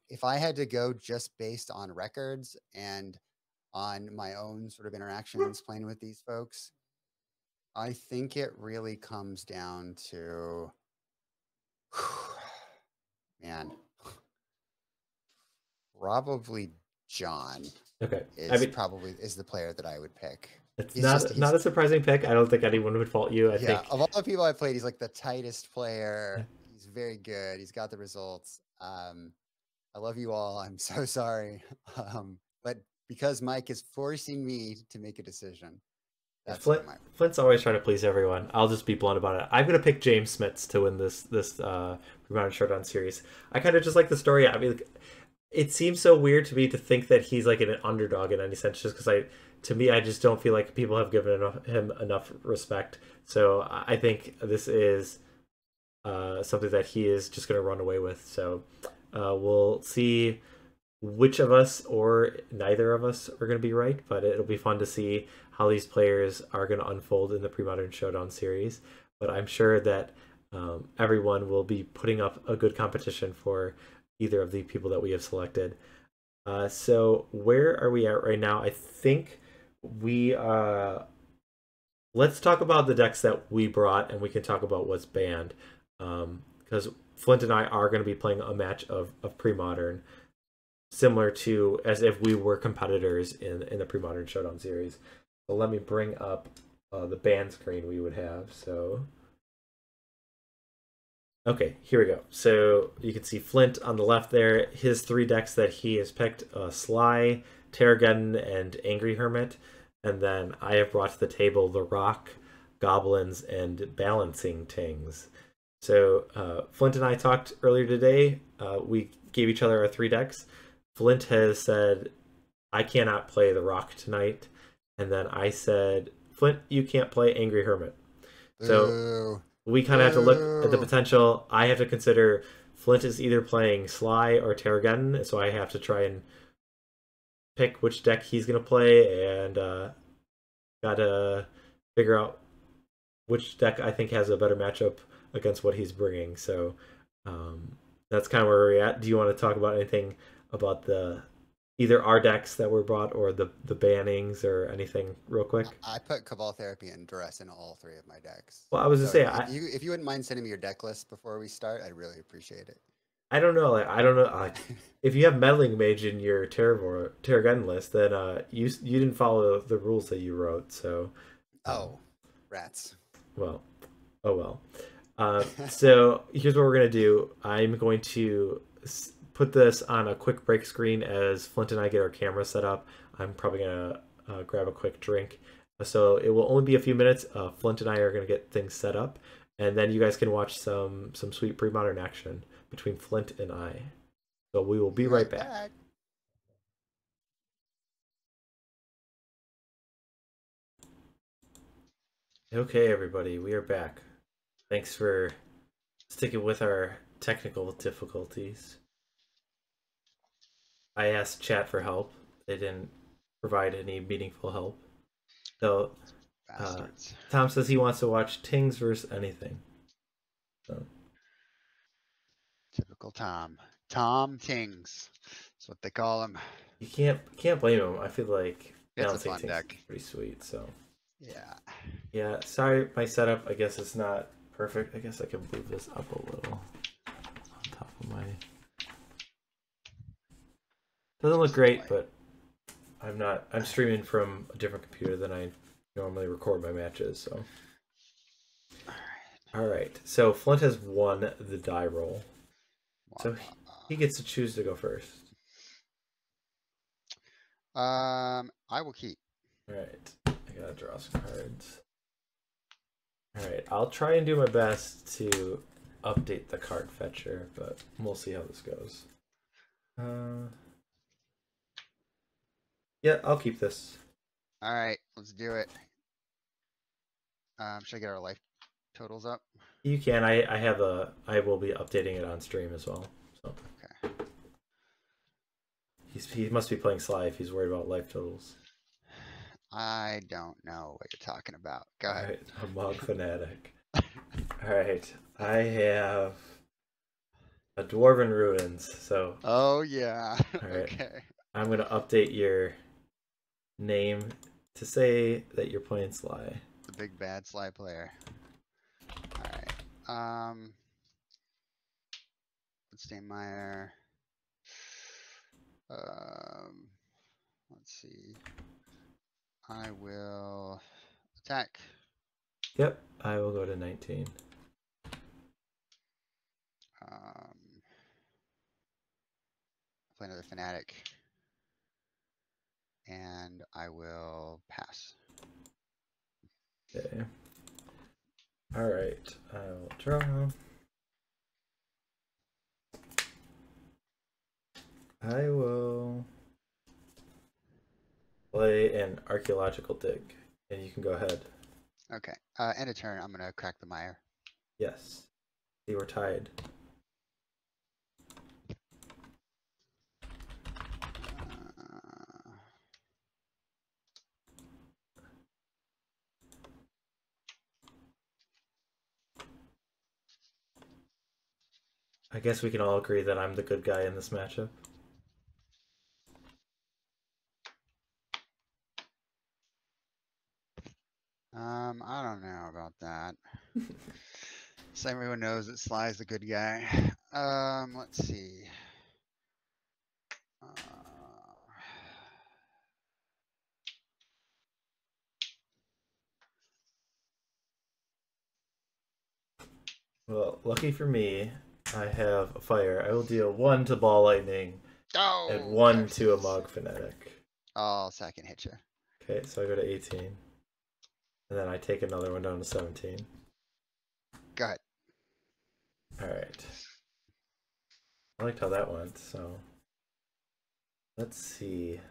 If I had to go just based on records and on my own sort of interactions playing with these folks, I think it really comes down to, man, probably John Okay, I is mean probably is the player that I would pick. it's He's just not he's a surprising pick. I don't think anyone would fault you. I yeah, think of all the people I played, he's like the tightest player. He's very good. He's got the results. I love you all. I'm so sorry. But because Mike is forcing me to make a decision, that's who Flint I might. Flint's always trying to please everyone. I'll just be blunt about it. I'm gonna pick James Smits to win this Premodern Showdown series. I kind of just like the story. I mean, it seems so weird to me to think that he's like an underdog in any sense, just because to me, I just don't feel like people have given him enough respect. So I think this is something that he is just going to run away with. So we'll see which of us or neither of us are going to be right, but it'll be fun to see how these players are going to unfold in the Premodern Showdown series. But I'm sure that everyone will be putting up a good competition for either of the people that we have selected. So where are we at right now? I think we let's talk about the decks that we brought, and we can talk about what's banned. Because Flint and I are going to be playing a match of Premodern, similar to as if we were competitors in the Premodern Showdown series. So let me bring up the ban screen we would have. So okay, here we go. So you can see Flint on the left there. His 3 decks that he has picked: Sly, Terrageddon, and Angry Hermit. And then I have brought to the table the Rock, Goblins, and Balancing Tings. So Flint and I talked earlier today. We gave each other our 3 decks. Flint has said, I cannot play the Rock tonight. And then I said, Flint, you can't play Angry Hermit. So Boo. we kind of have to look at the Boo. potential. I have to consider Flint is either playing Sly or Terrageddon, so I have to try and pick which deck he's going to play, and gotta figure out which deck I think has a better matchup against what he's bringing. So that's kind of where we're at. Do you want to talk about anything about the either our decks that were brought or the bannings or anything real quick? I put Cabal Therapy and Duress in all 3 of my decks. Well, I was So to say if you wouldn't mind sending me your deck list before we start, I'd really appreciate it. I don't know. Like I don't know. If you have meddling mage in your Terragun list, then you didn't follow the rules that you wrote. So, Oh, rats. well, oh well. So here's what we're gonna do. I'm going to put this on a quick break screen as Flint and I get our camera set up. I'm probably gonna grab a quick drink. So it will only be a few minutes. Flint and I are gonna get things set up, and then you guys can watch some sweet pre-modern action between Flint and I. So we will be right back. Okay, everybody, we are back. Thanks for sticking with our technical difficulties. I asked chat for help. They didn't provide any meaningful help. So Tom says he wants to watch Tings versus anything. So. Typical Tom. Tom Tings. That's what they call him. You can't blame him. I feel like It's a balancing fun things is deck. pretty sweet. So Yeah. yeah, sorry, my setup. I guess it's not perfect. I guess I can move this up a little on top of my. Doesn't look great, but I'm streaming from a different computer than I normally record my matches. So all right. So Flint has won the die roll. So he gets to choose to go first. I will keep. All right. I gotta draw some cards. All right. I'll try and do my best to update the card fetcher, but we'll see how this goes. Yeah, I'll keep this. All right, let's do it. Should I get our life totals up? You can. I will be updating it on stream as well. So Okay. he must be playing Sly if he's worried about life totals. I don't know what you're talking about. Go ahead. All right, a Mog Fanatic. All right, I have a Dwarven Ruins. So. Oh yeah. All right. Okay. I'm gonna update your name to say that you're playing Sly. The big bad Sly player. All right. Let's name Meyer. Let's see. I will attack. Yep, I will go to 19. Play another fanatic. And I will pass. Okay. All right, I'll draw. I will play an archaeological dig, and you can go ahead. Okay. End of turn. I'm gonna crack the mire. Yes. See, we're tied. I guess we can all agree that I'm the good guy in this matchup. I don't know about that. So everyone knows that Sly's the good guy. Let's see. Well, lucky for me, I have a fire. I will deal 1 to Ball Lightning and 1 to a Mog Fanatic. Oh, second hit you. Okay, so I go to 18. And then I take another one down to 17. Go ahead. Alright. I liked how that went, so let's see.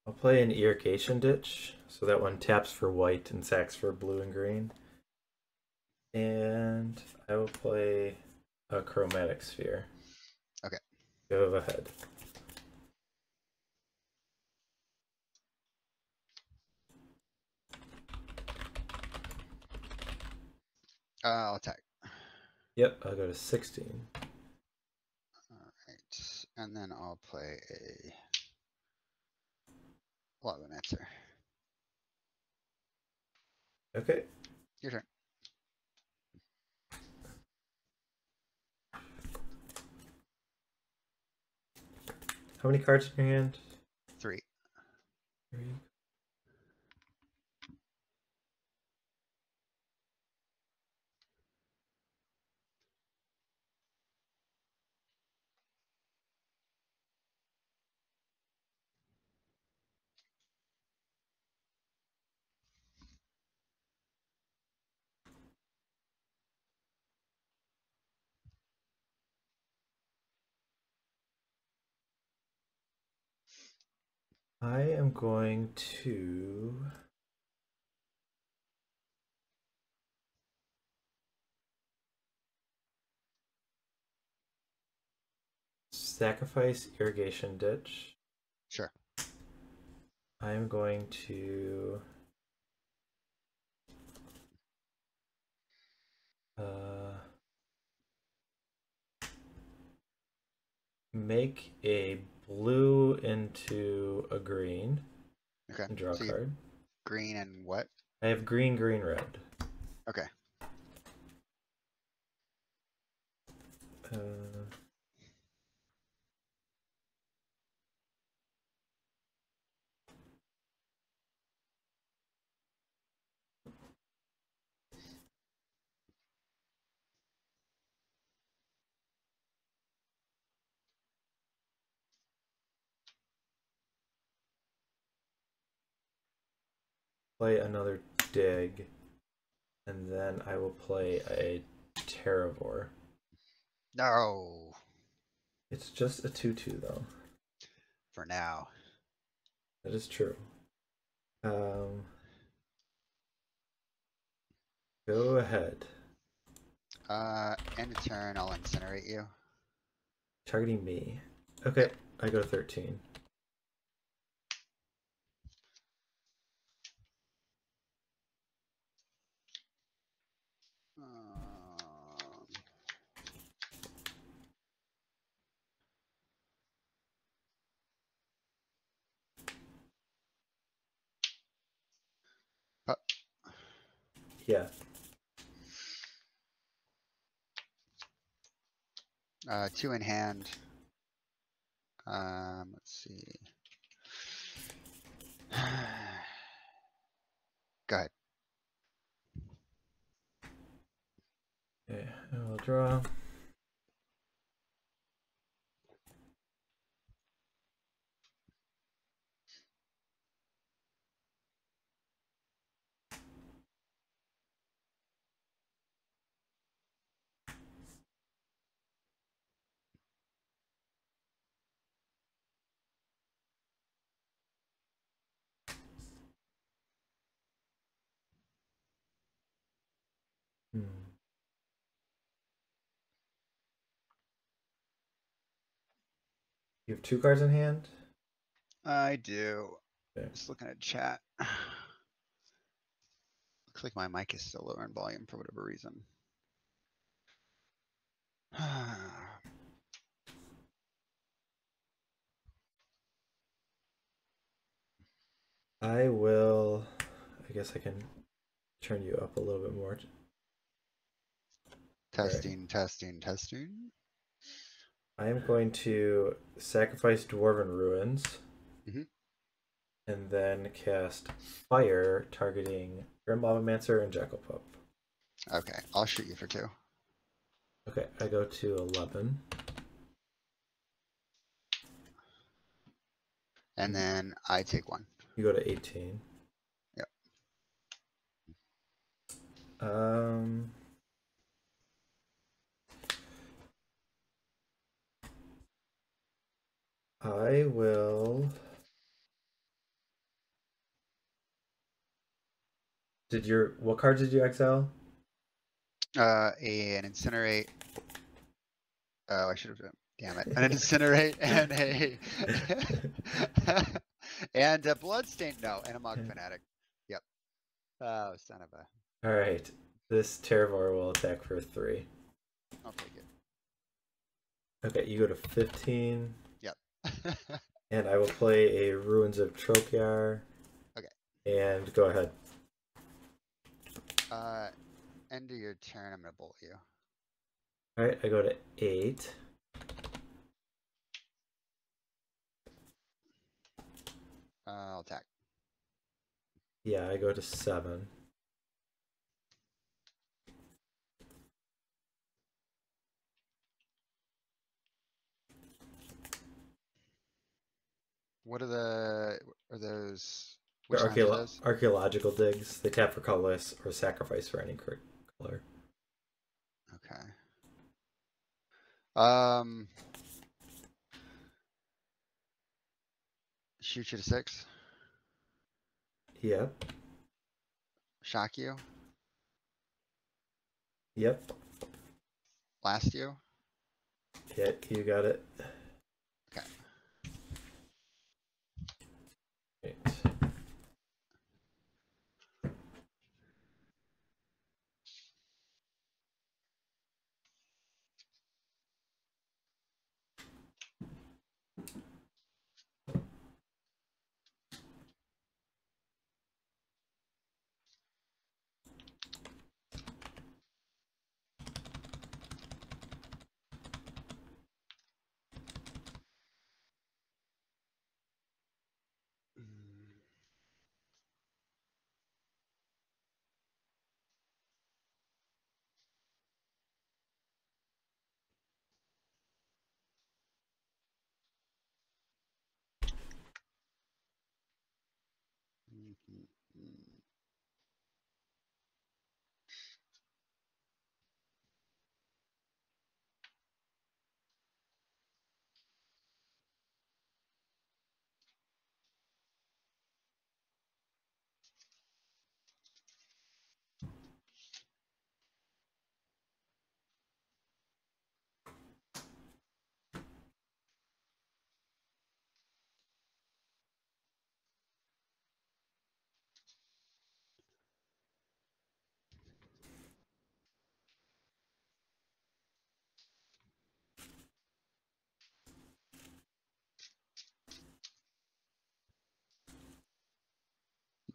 I'll play an Irrigation Ditch, so that one taps for white and sacks for blue and green. And I will play a Chromatic Sphere. Okay. Go ahead. I'll attack. Yep, I'll go to 16. Alright. And then I'll play a Lavamancer. Okay. Your turn. How many cards in your hand? 3. 3. I am going to sacrifice irrigation ditch. Sure. I'm going to make a blue into a green. Okay. And draw a So card. Green and what? I have green, green, red. Okay. Play another dig, and then I will play a Terravor. No. It's just a 2/2 though. For now. That is true. Go ahead. End of turn, I'll incinerate you. Targeting me. Okay, yep. I go 13. Yeah. 2 in hand. Let's see. Go ahead. Okay, I will draw. You have 2 cards in hand? I do. Okay. Just looking at chat. Looks like my mic is still lower in volume for whatever reason. I will. I guess I can turn you up a little bit more. Testing, right. testing. I am going to sacrifice Dwarven Ruins. And then cast Fire, targeting Grim Lavamancer and Jackalpup. Okay, I'll shoot you for 2. Okay, I go to 11. And then I take 1. You go to 18. Yep. I will. What cards did you exile? An incinerate. Oh, I should have done. Damn it! An incinerate and and a bloodstain. No, and a Mog Fanatic. Yep. Oh, son of a. All right, this Terravor will attack for 3. I'll take it. Okay, you go to 15. Yep. And I will play a Ruins of Trokiar. Okay. And go ahead. End of your turn, I'm gonna bolt you. All right, I go to 8. I'll attack. Yeah, I go to 7. What are those? They're Which lands are those? archaeological digs. They tap for colorless or sacrifice for any color. Okay. Shoot you to 6. Yep. Shock you. Yep. Blast you. Yeah, you got it.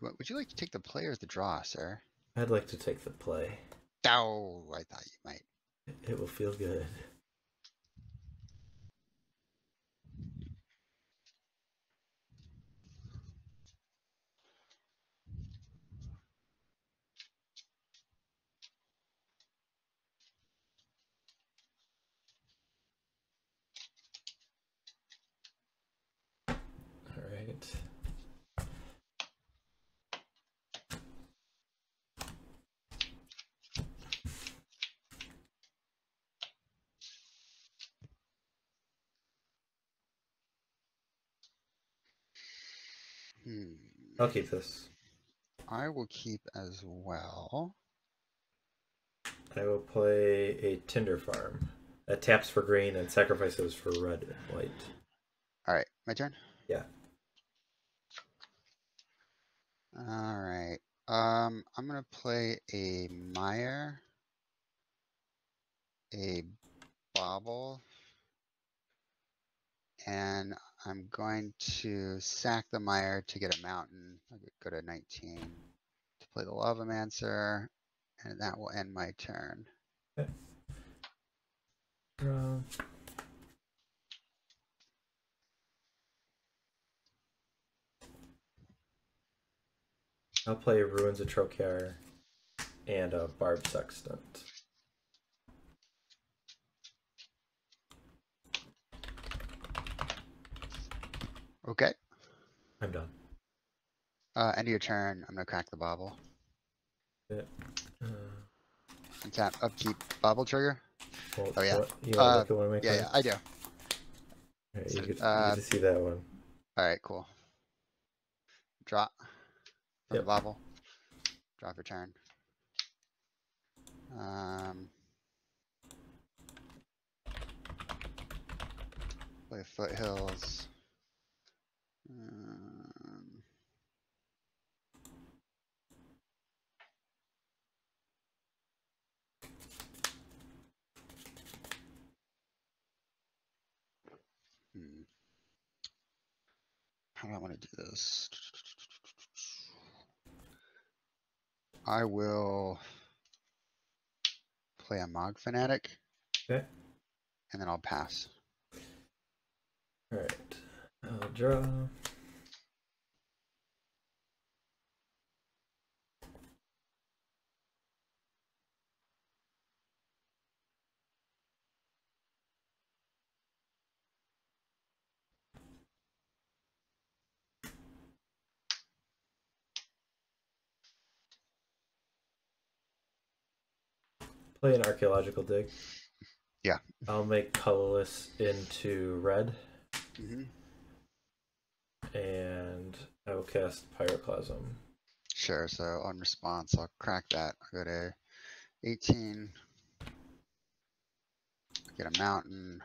Would you like to take the play or the draw, sir? I'd like to take the play. Oh, I thought you might. It will feel good. All right. I'll keep this. I will keep as well. I will play a Tinder Farm that taps for green and sacrifices for red and white. All right, my turn. Yeah. All right. I'm gonna play a mire, a bobble, and I'm going to sack the mire to get a mountain. I'll go to 19 to play the Lavamancer, and that will end my turn. Okay. I'll play Ruins of Trokiar and a Barb Sextant. Okay. I'm done. End of your turn. I'm gonna crack the bobble. Yeah. And tap upkeep bobble trigger. Well, Oh yeah. You want to look at one of my Yeah, cards? I do. Right, you get to see that one. All right, cool. Drop from the bobble. Drop your turn. Play Foothills. How do I want to do this? I will play a Mog Fanatic. Okay. And then I'll pass. All right. I'll draw. Play an Archaeological Dig. Yeah. I'll make colorless into red. And I will cast Pyroclasm. Sure. So on response, I'll crack that. I'll go to 18. Get a mountain.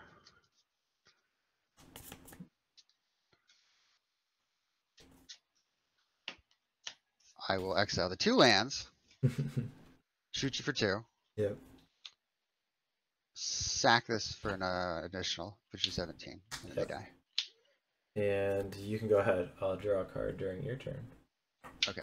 I will exile the 2 lands. Shoot you for 2. Yep. Sack this for an additional, which is 17. And then they die. And you can go ahead. I'll draw a card during your turn. Okay.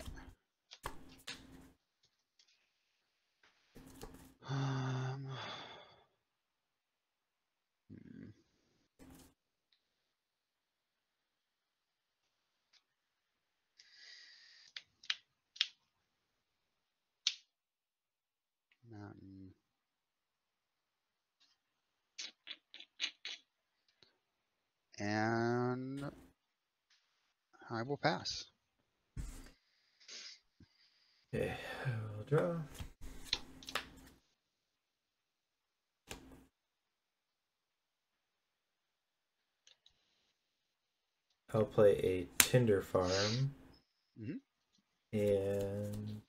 Mountain. And I will pass. Okay, we'll draw. I'll play a Tinder Farm, and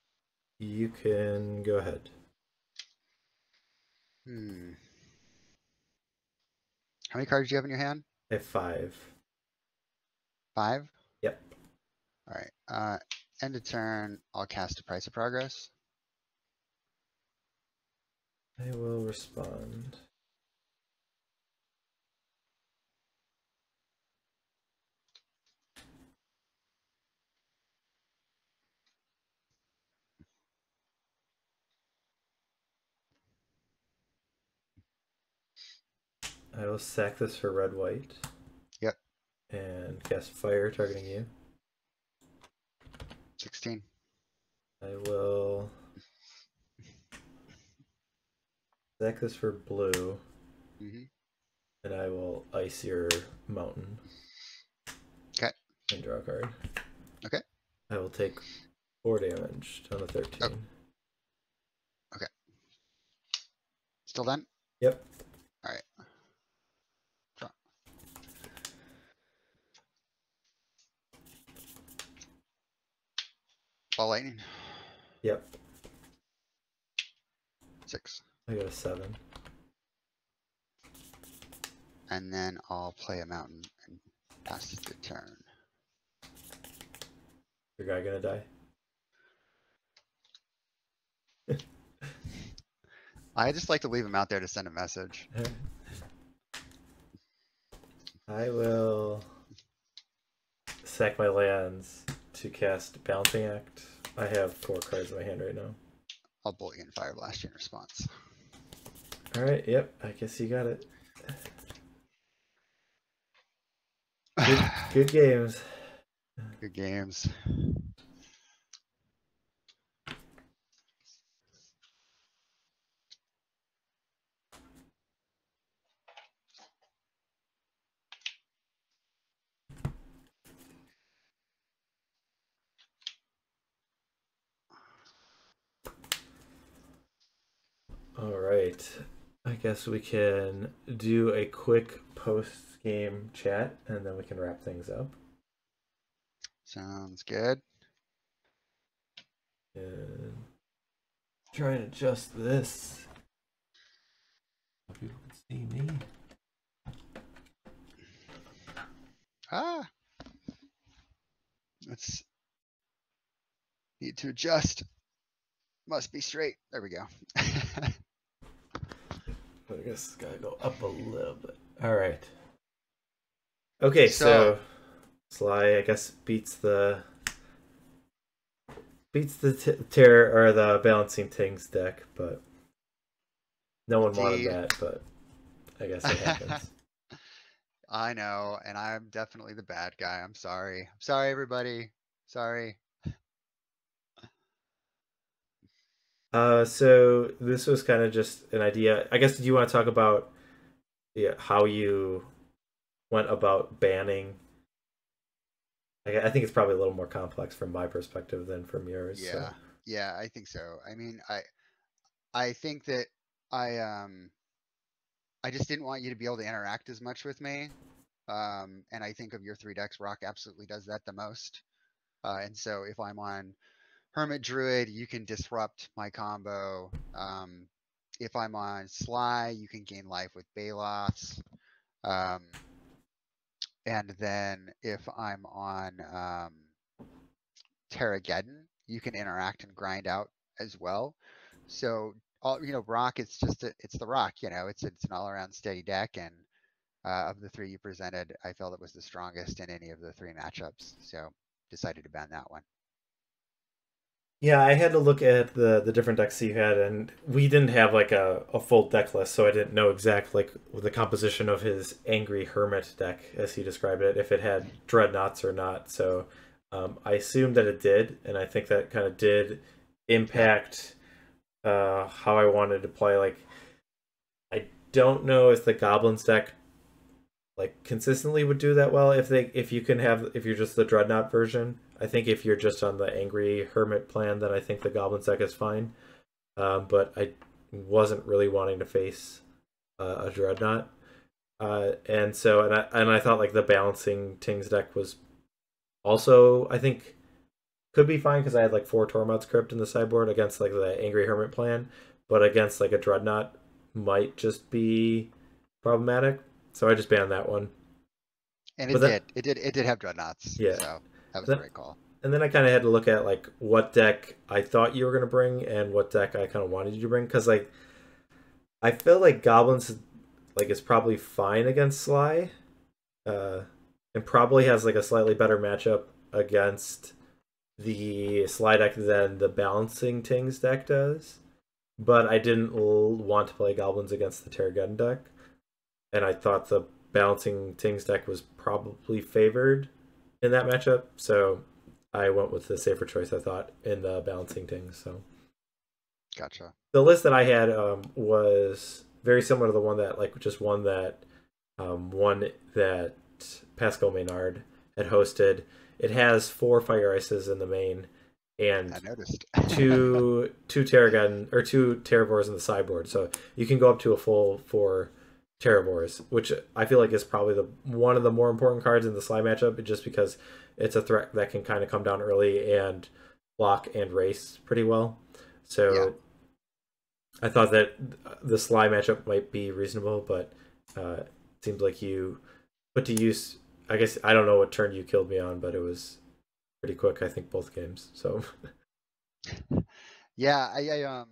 you can go ahead. How many cards do you have in your hand? I have 5. 5? Yep. All right. End of turn, I'll cast a Price of Progress. I will respond. I will sack this for red-white. Yep. And cast Fire, targeting you. 16. I will sack this for blue. And I will ice your mountain. Okay. And draw a card. Okay. I will take 4 damage on the 13. Oh. Okay. Still done? Yep. All right. Draw. Ball lightning. Yep. 6. I got a 7. And then I'll play a mountain and pass the turn. Your guy gonna die? I just like to leave him out there to send a message. I will sack my lands to cast Balancing Act. I have 4 cards in my hand right now. I'll Bullion Fire Blast you in response. Alright, yep, I guess you got it. Good games. Good games. Alright, I guess we can do a quick post-game chat and then we can wrap things up. Sounds good. And try and adjust this so people can see me. Let's need to adjust. Must be straight. There we go. I guess it's gotta go up a little bit. Alright. Okay, so Sly, I guess, beats the terror or the Balancing Things deck, but no one wanted that, but I guess it happens. I know, and I'm definitely the bad guy. I'm sorry. I'm sorry, everybody. Sorry. So this was kind of just an idea. I guess, do you want to talk about how you went about banning? I think it's probably a little more complex from my perspective than from yours. Yeah. So. Yeah, I think so. I mean, I think that I just didn't want you to be able to interact as much with me. And I think of your 3 decks, Rock absolutely does that the most. And so if I'm on Hermit Druid, you can disrupt my combo. If I'm on Sly, you can gain life with Balos. And then if I'm on Terrageddon, you can interact and grind out as well. So, Rock, it's the Rock, it's an all around steady deck. And of the 3 you presented, I felt it was the strongest in any of the 3 matchups. So decided to ban that one. Yeah, I had to look at the different decks you had, and we didn't have like a full deck list, so I didn't know exactly like the composition of his Angry Hermit deck, as he described it, if it had Dreadnoughts or not. So I assumed that it did, and I think that kind of did impact how I wanted to play. Like, I don't know if the Goblins deck like consistently would do that well if you can have if you're just the dreadnought version. I think if you're just on the angry hermit plan, then I think the goblin deck is fine. But I wasn't really wanting to face a dreadnought, and I thought like the balancing Tings deck was also I think could be fine because I had like 4 Tormod's Crypt in the sideboard against like the angry hermit plan, but against like a dreadnought might just be problematic. So I just banned that one. And But then it did have dreadnoughts, yeah, so that was the then right call. and then I kind of had to look at like what deck I thought you were gonna bring and what deck I kind of wanted you to bring because like I feel like goblins like is probably fine against Sly, uh, and probably has like a slightly better matchup against the Sly deck than the Balancing Tings deck does. But I didn't want to play goblins against the Terragun deck, and I thought the Balancing Tings deck was probably favored in that matchup, so I went with the safer choice I thought in the Balancing Tings. So Gotcha. the list that I had was very similar to the one that like just one that Pascal Maynard had hosted. It has 4 Fire Ices in the main I and noticed. two Terragun or 2 Terravors in the sideboard, so you can go up to a full 4 Terravors, which I feel like is probably the one of the more important cards in the Sly matchup, just because it's a threat that can kind of come down early and block and race pretty well. Yeah. So I thought that the Sly matchup might be reasonable, but it seems like you put to use. I guess I don't know what turn you killed me on, but it was pretty quick. I think both games. So Yeah,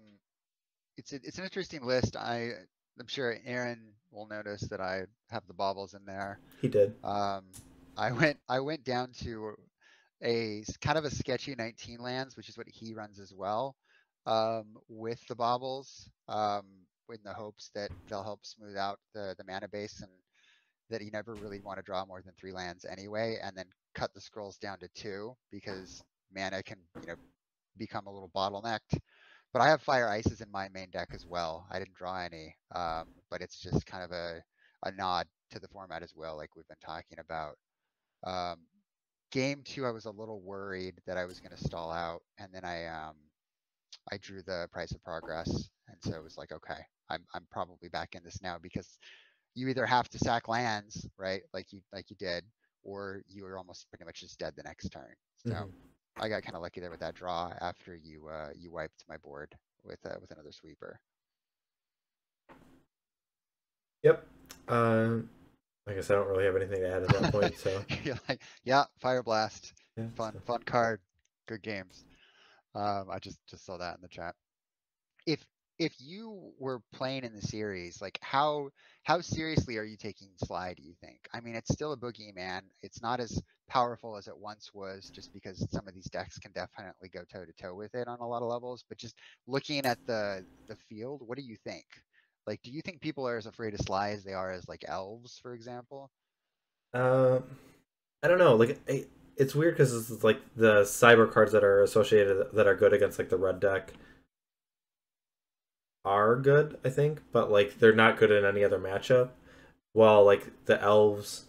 it's an interesting list. I'm sure Aaron will notice that I have the baubles in there. he did. Um, I went down to kind of a sketchy 19 lands, which is what he runs as well, with the baubles, in the hopes that they'll help smooth out the mana base and that he never really want to draw more than 3 lands anyway, and then cut the scrolls down to 2 because mana can become a little bottlenecked. But I have fire ices in my main deck as well. I didn't draw any, but it's just kind of a nod to the format as well, like we've been talking about. Um, Game 2, I was a little worried that I was going to stall out, and then I drew the price of progress, and so it was like, okay, I'm probably back in this now because you either have to sack lands, right, like you did, or you are almost pretty much just dead the next turn. So Mm-hmm. I got kind of lucky there with that draw after you wiped my board with another sweeper. Yep. I guess I don't really have anything to add at that point. So You're like, yeah, fire blast, yeah. So. fun card, good games. I just saw that in the chat. If if you were playing in the series, like how seriously are you taking Sly, do you think? I mean, it's still a boogeyman. It's not as powerful as it once was, just because some of these decks can definitely go toe to toe with it on a lot of levels. But just looking at the field, what do you think? Like, do you think people are as afraid of Sly as they are as like elves, for example? Uh, I don't know. Like it's weird because it's like the cyber cards that are associated that are good against like the red deck are good, I think, but like they're not good in any other matchup. While like the elves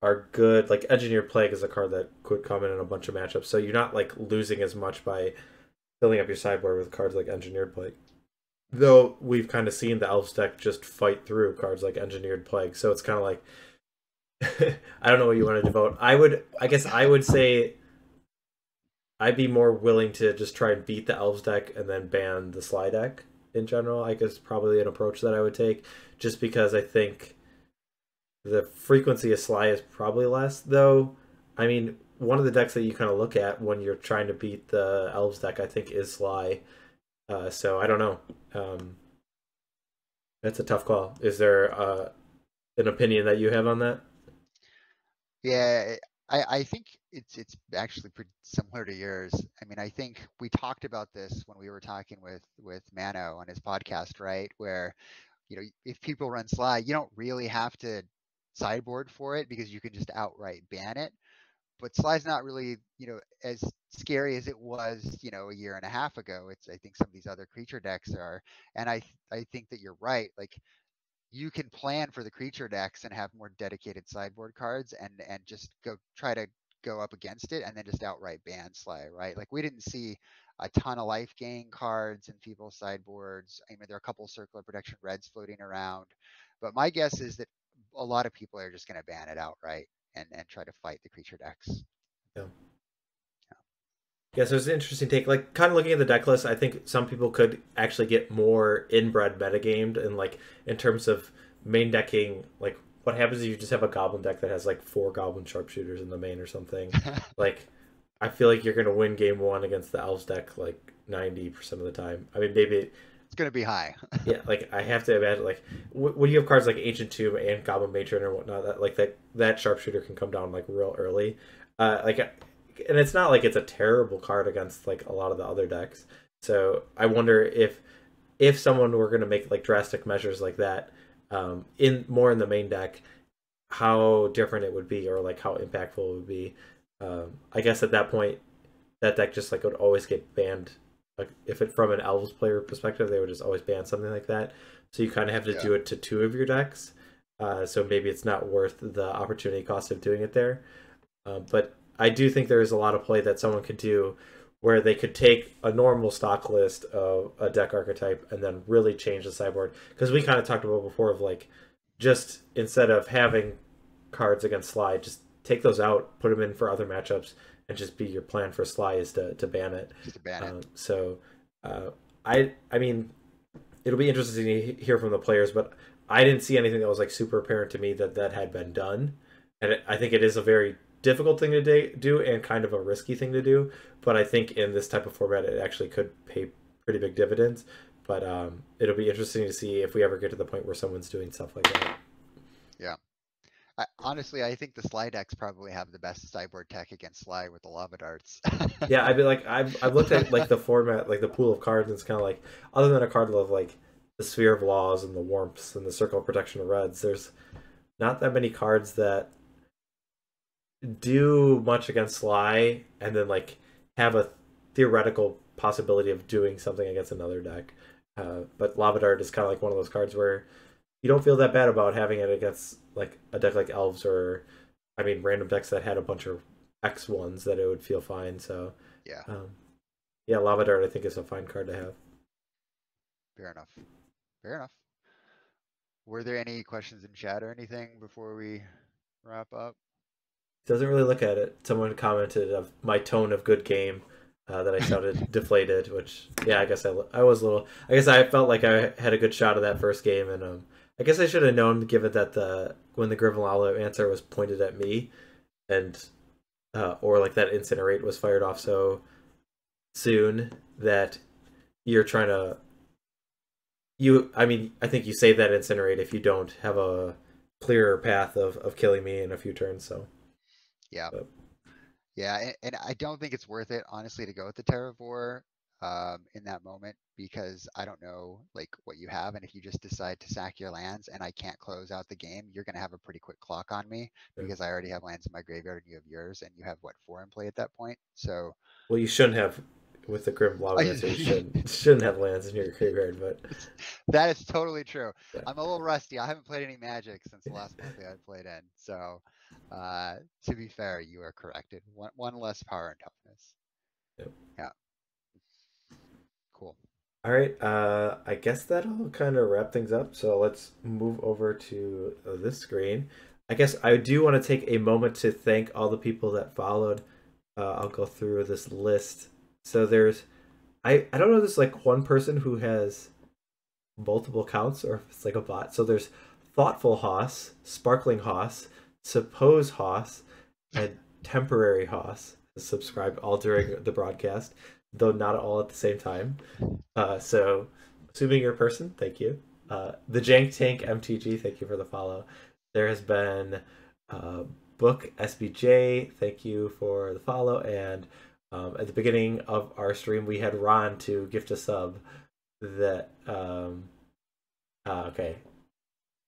are good, like Engineered Plague is a card that could come in a bunch of matchups, so you're not like losing as much by filling up your sideboard with cards like Engineered Plague. Though we've kind of seen the elves deck just fight through cards like Engineered Plague, so it's kind of like I don't know what you want to devote. I guess I would say I'd be more willing to just try and beat the elves deck and then ban the Sly deck in general. I guess probably an approach that I would take, just because I think the frequency of Sly is probably less. Though, I mean, one of the decks that you kind of look at when you're trying to beat the elves deck, I think, is Sly. So I don't know. Um, that's a tough call. Is there an opinion that you have on that? Yeah, I think it's actually pretty similar to yours. I mean, I think we talked about this when we were talking with Mano on his podcast, right? Where, if people run Sly, you don't really have to sideboard for it because you can just outright ban it. But Sly's not really, as scary as it was, a year and a half ago. I think some of these other creature decks are, and I think that you're right. Like, you can plan for the creature decks and have more dedicated sideboard cards and just try to go up against it and then just outright ban Sly, right? Like we didn't see a ton of life gain cards in people's sideboards. I mean, there are a couple circular protection reds floating around, but my guess is that a lot of people are just going to ban it outright and try to fight the creature decks. Yeah. Yeah, so it's an interesting take. Like, kind of looking at the deck list, I think some people could actually get more inbred metagamed, and like in terms of main decking, like what happens if you just have a goblin deck that has like 4 goblin sharpshooters in the main or something? Like, I feel like you're gonna win game 1 against the elves deck like 90% of the time. I mean, maybe it's gonna be high. Yeah, like I have to imagine, like when you have cards like Ancient Tomb and Goblin Matron or whatnot, that like that sharpshooter can come down like real early. Like, and it's not like it's a terrible card against like a lot of the other decks. So I wonder if someone were going to make like drastic measures like that, in the main deck, how different it would be, or like how impactful it would be. I guess at that point, that deck just like would always get banned. Like if it from an elves player perspective, they would just always ban something like that. So you kind of have to do it to 2 of your decks. So maybe it's not worth the opportunity cost of doing it there. But I do think there is a lot of play that someone could do where they could take a normal stock list of a deck archetype and then really change the sideboard. Because we kind of talked about before of like, just instead of having cards against Sly, just take those out, put them in for other matchups, and just be your plan for Sly is to ban it. Just to ban it. So I mean, it'll be interesting to hear from the players, but I didn't see anything that was like super apparent to me that had been done. And I think it is a very difficult thing to do and kind of a risky thing to do. But I think in this type of format, it actually could pay pretty big dividends. But it'll be interesting to see if we ever get to the point where someone's doing stuff like that. Yeah. Honestly, I think the Sly decks probably have the best sideboard tech against Sly with the lava darts. Yeah, I'd be like, I've looked at like the format, like the pool of cards, and it's kind of like, other than a card of like the Sphere of Laws and the Warmths and the Circle of Protection of Reds, there's not that many cards that do much against Sly and then like have a theoretical possibility of doing something against another deck. But Lava Dart is kind of like one of those cards where you don't feel that bad about having it against like a deck like Elves, or I mean random decks that had a bunch of X ones, that it would feel fine. So yeah, Lava Dart I think is a fine card to have. Fair enough. Fair enough. Were there any questions in chat or anything before we wrap up? Doesn't really look at it. Someone commented of my tone of good game, that I sounded deflated, which yeah, I guess I was a little. I guess I felt like I had a good shot of that first game, and I guess I should have known, given that when the Grivelala answer was pointed at me, and or like that Incinerate was fired off so soon, that you're trying to. I mean, I think you save that Incinerate if you don't have a clearer path of killing me in a few turns. So yeah. But. Yeah, and I don't think it's worth it, honestly, to go with the Terravore in that moment, because I don't know like what you have, and if you just decide to sack your lands and I can't close out the game, you're going to have a pretty quick clock on me, because I already have lands in my graveyard and you have yours, and you have what, 4 in play at that point. So well, you shouldn't have. With the Grim Lava Dancer, you shouldn't have lands in your graveyard, but that is totally true. Yeah. I'm a little rusty. I haven't played any Magic since the last month I played in. So, to be fair, you are corrected. One less power and toughness. Yep. Yeah. Cool. All right. I guess that'll kind of wrap things up. So let's move over to this screen. I guess I do want to take a moment to thank all the people that followed. I'll go through this list. So there's, I don't know, there's like one person who has multiple accounts, or if it's like a bot. So there's Thoughtful Hoss, Sparkling Hoss, Suppose Hoss, and Temporary Hoss subscribed all during the broadcast, though not all at the same time. So assuming you're a person, thank you. The Jank Tank MTG, thank you for the follow. There has been Book SBJ, thank you for the follow, and at the beginning of our stream, we had Ron to gift a sub. That okay,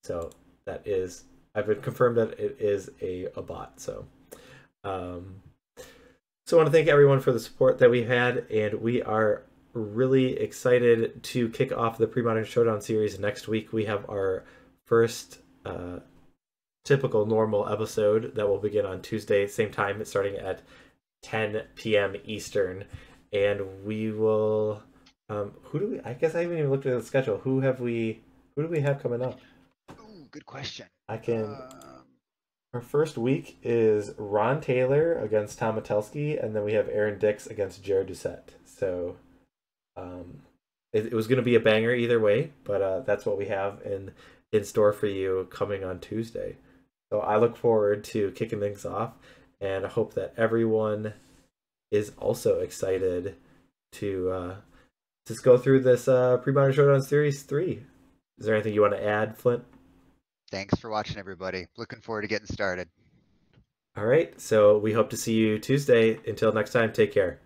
so that is, I've been confirmed that it is a bot. So, so I want to thank everyone for the support that we've had, and we are really excited to kick off the Premodern Showdown series next week. We have our first typical normal episode that will begin on Tuesday, same time, starting at 10 p.m. Eastern, and we will. Who do we? I guess I haven't even looked at the schedule. Who do we have coming up? Ooh, good question. I can. Our first week is Ron Taylor against Tom Matelski, and then we have Aaron Dix against Jared Doucette. So, it was going to be a banger either way, but that's what we have in store for you coming on Tuesday. So I look forward to kicking things off, and I hope that everyone is also excited to just go through this Premodern Showdown Series 3. Is there anything you want to add, Flint? Thanks for watching, everybody. Looking forward to getting started. All right, so we hope to see you Tuesday. Until next time, take care.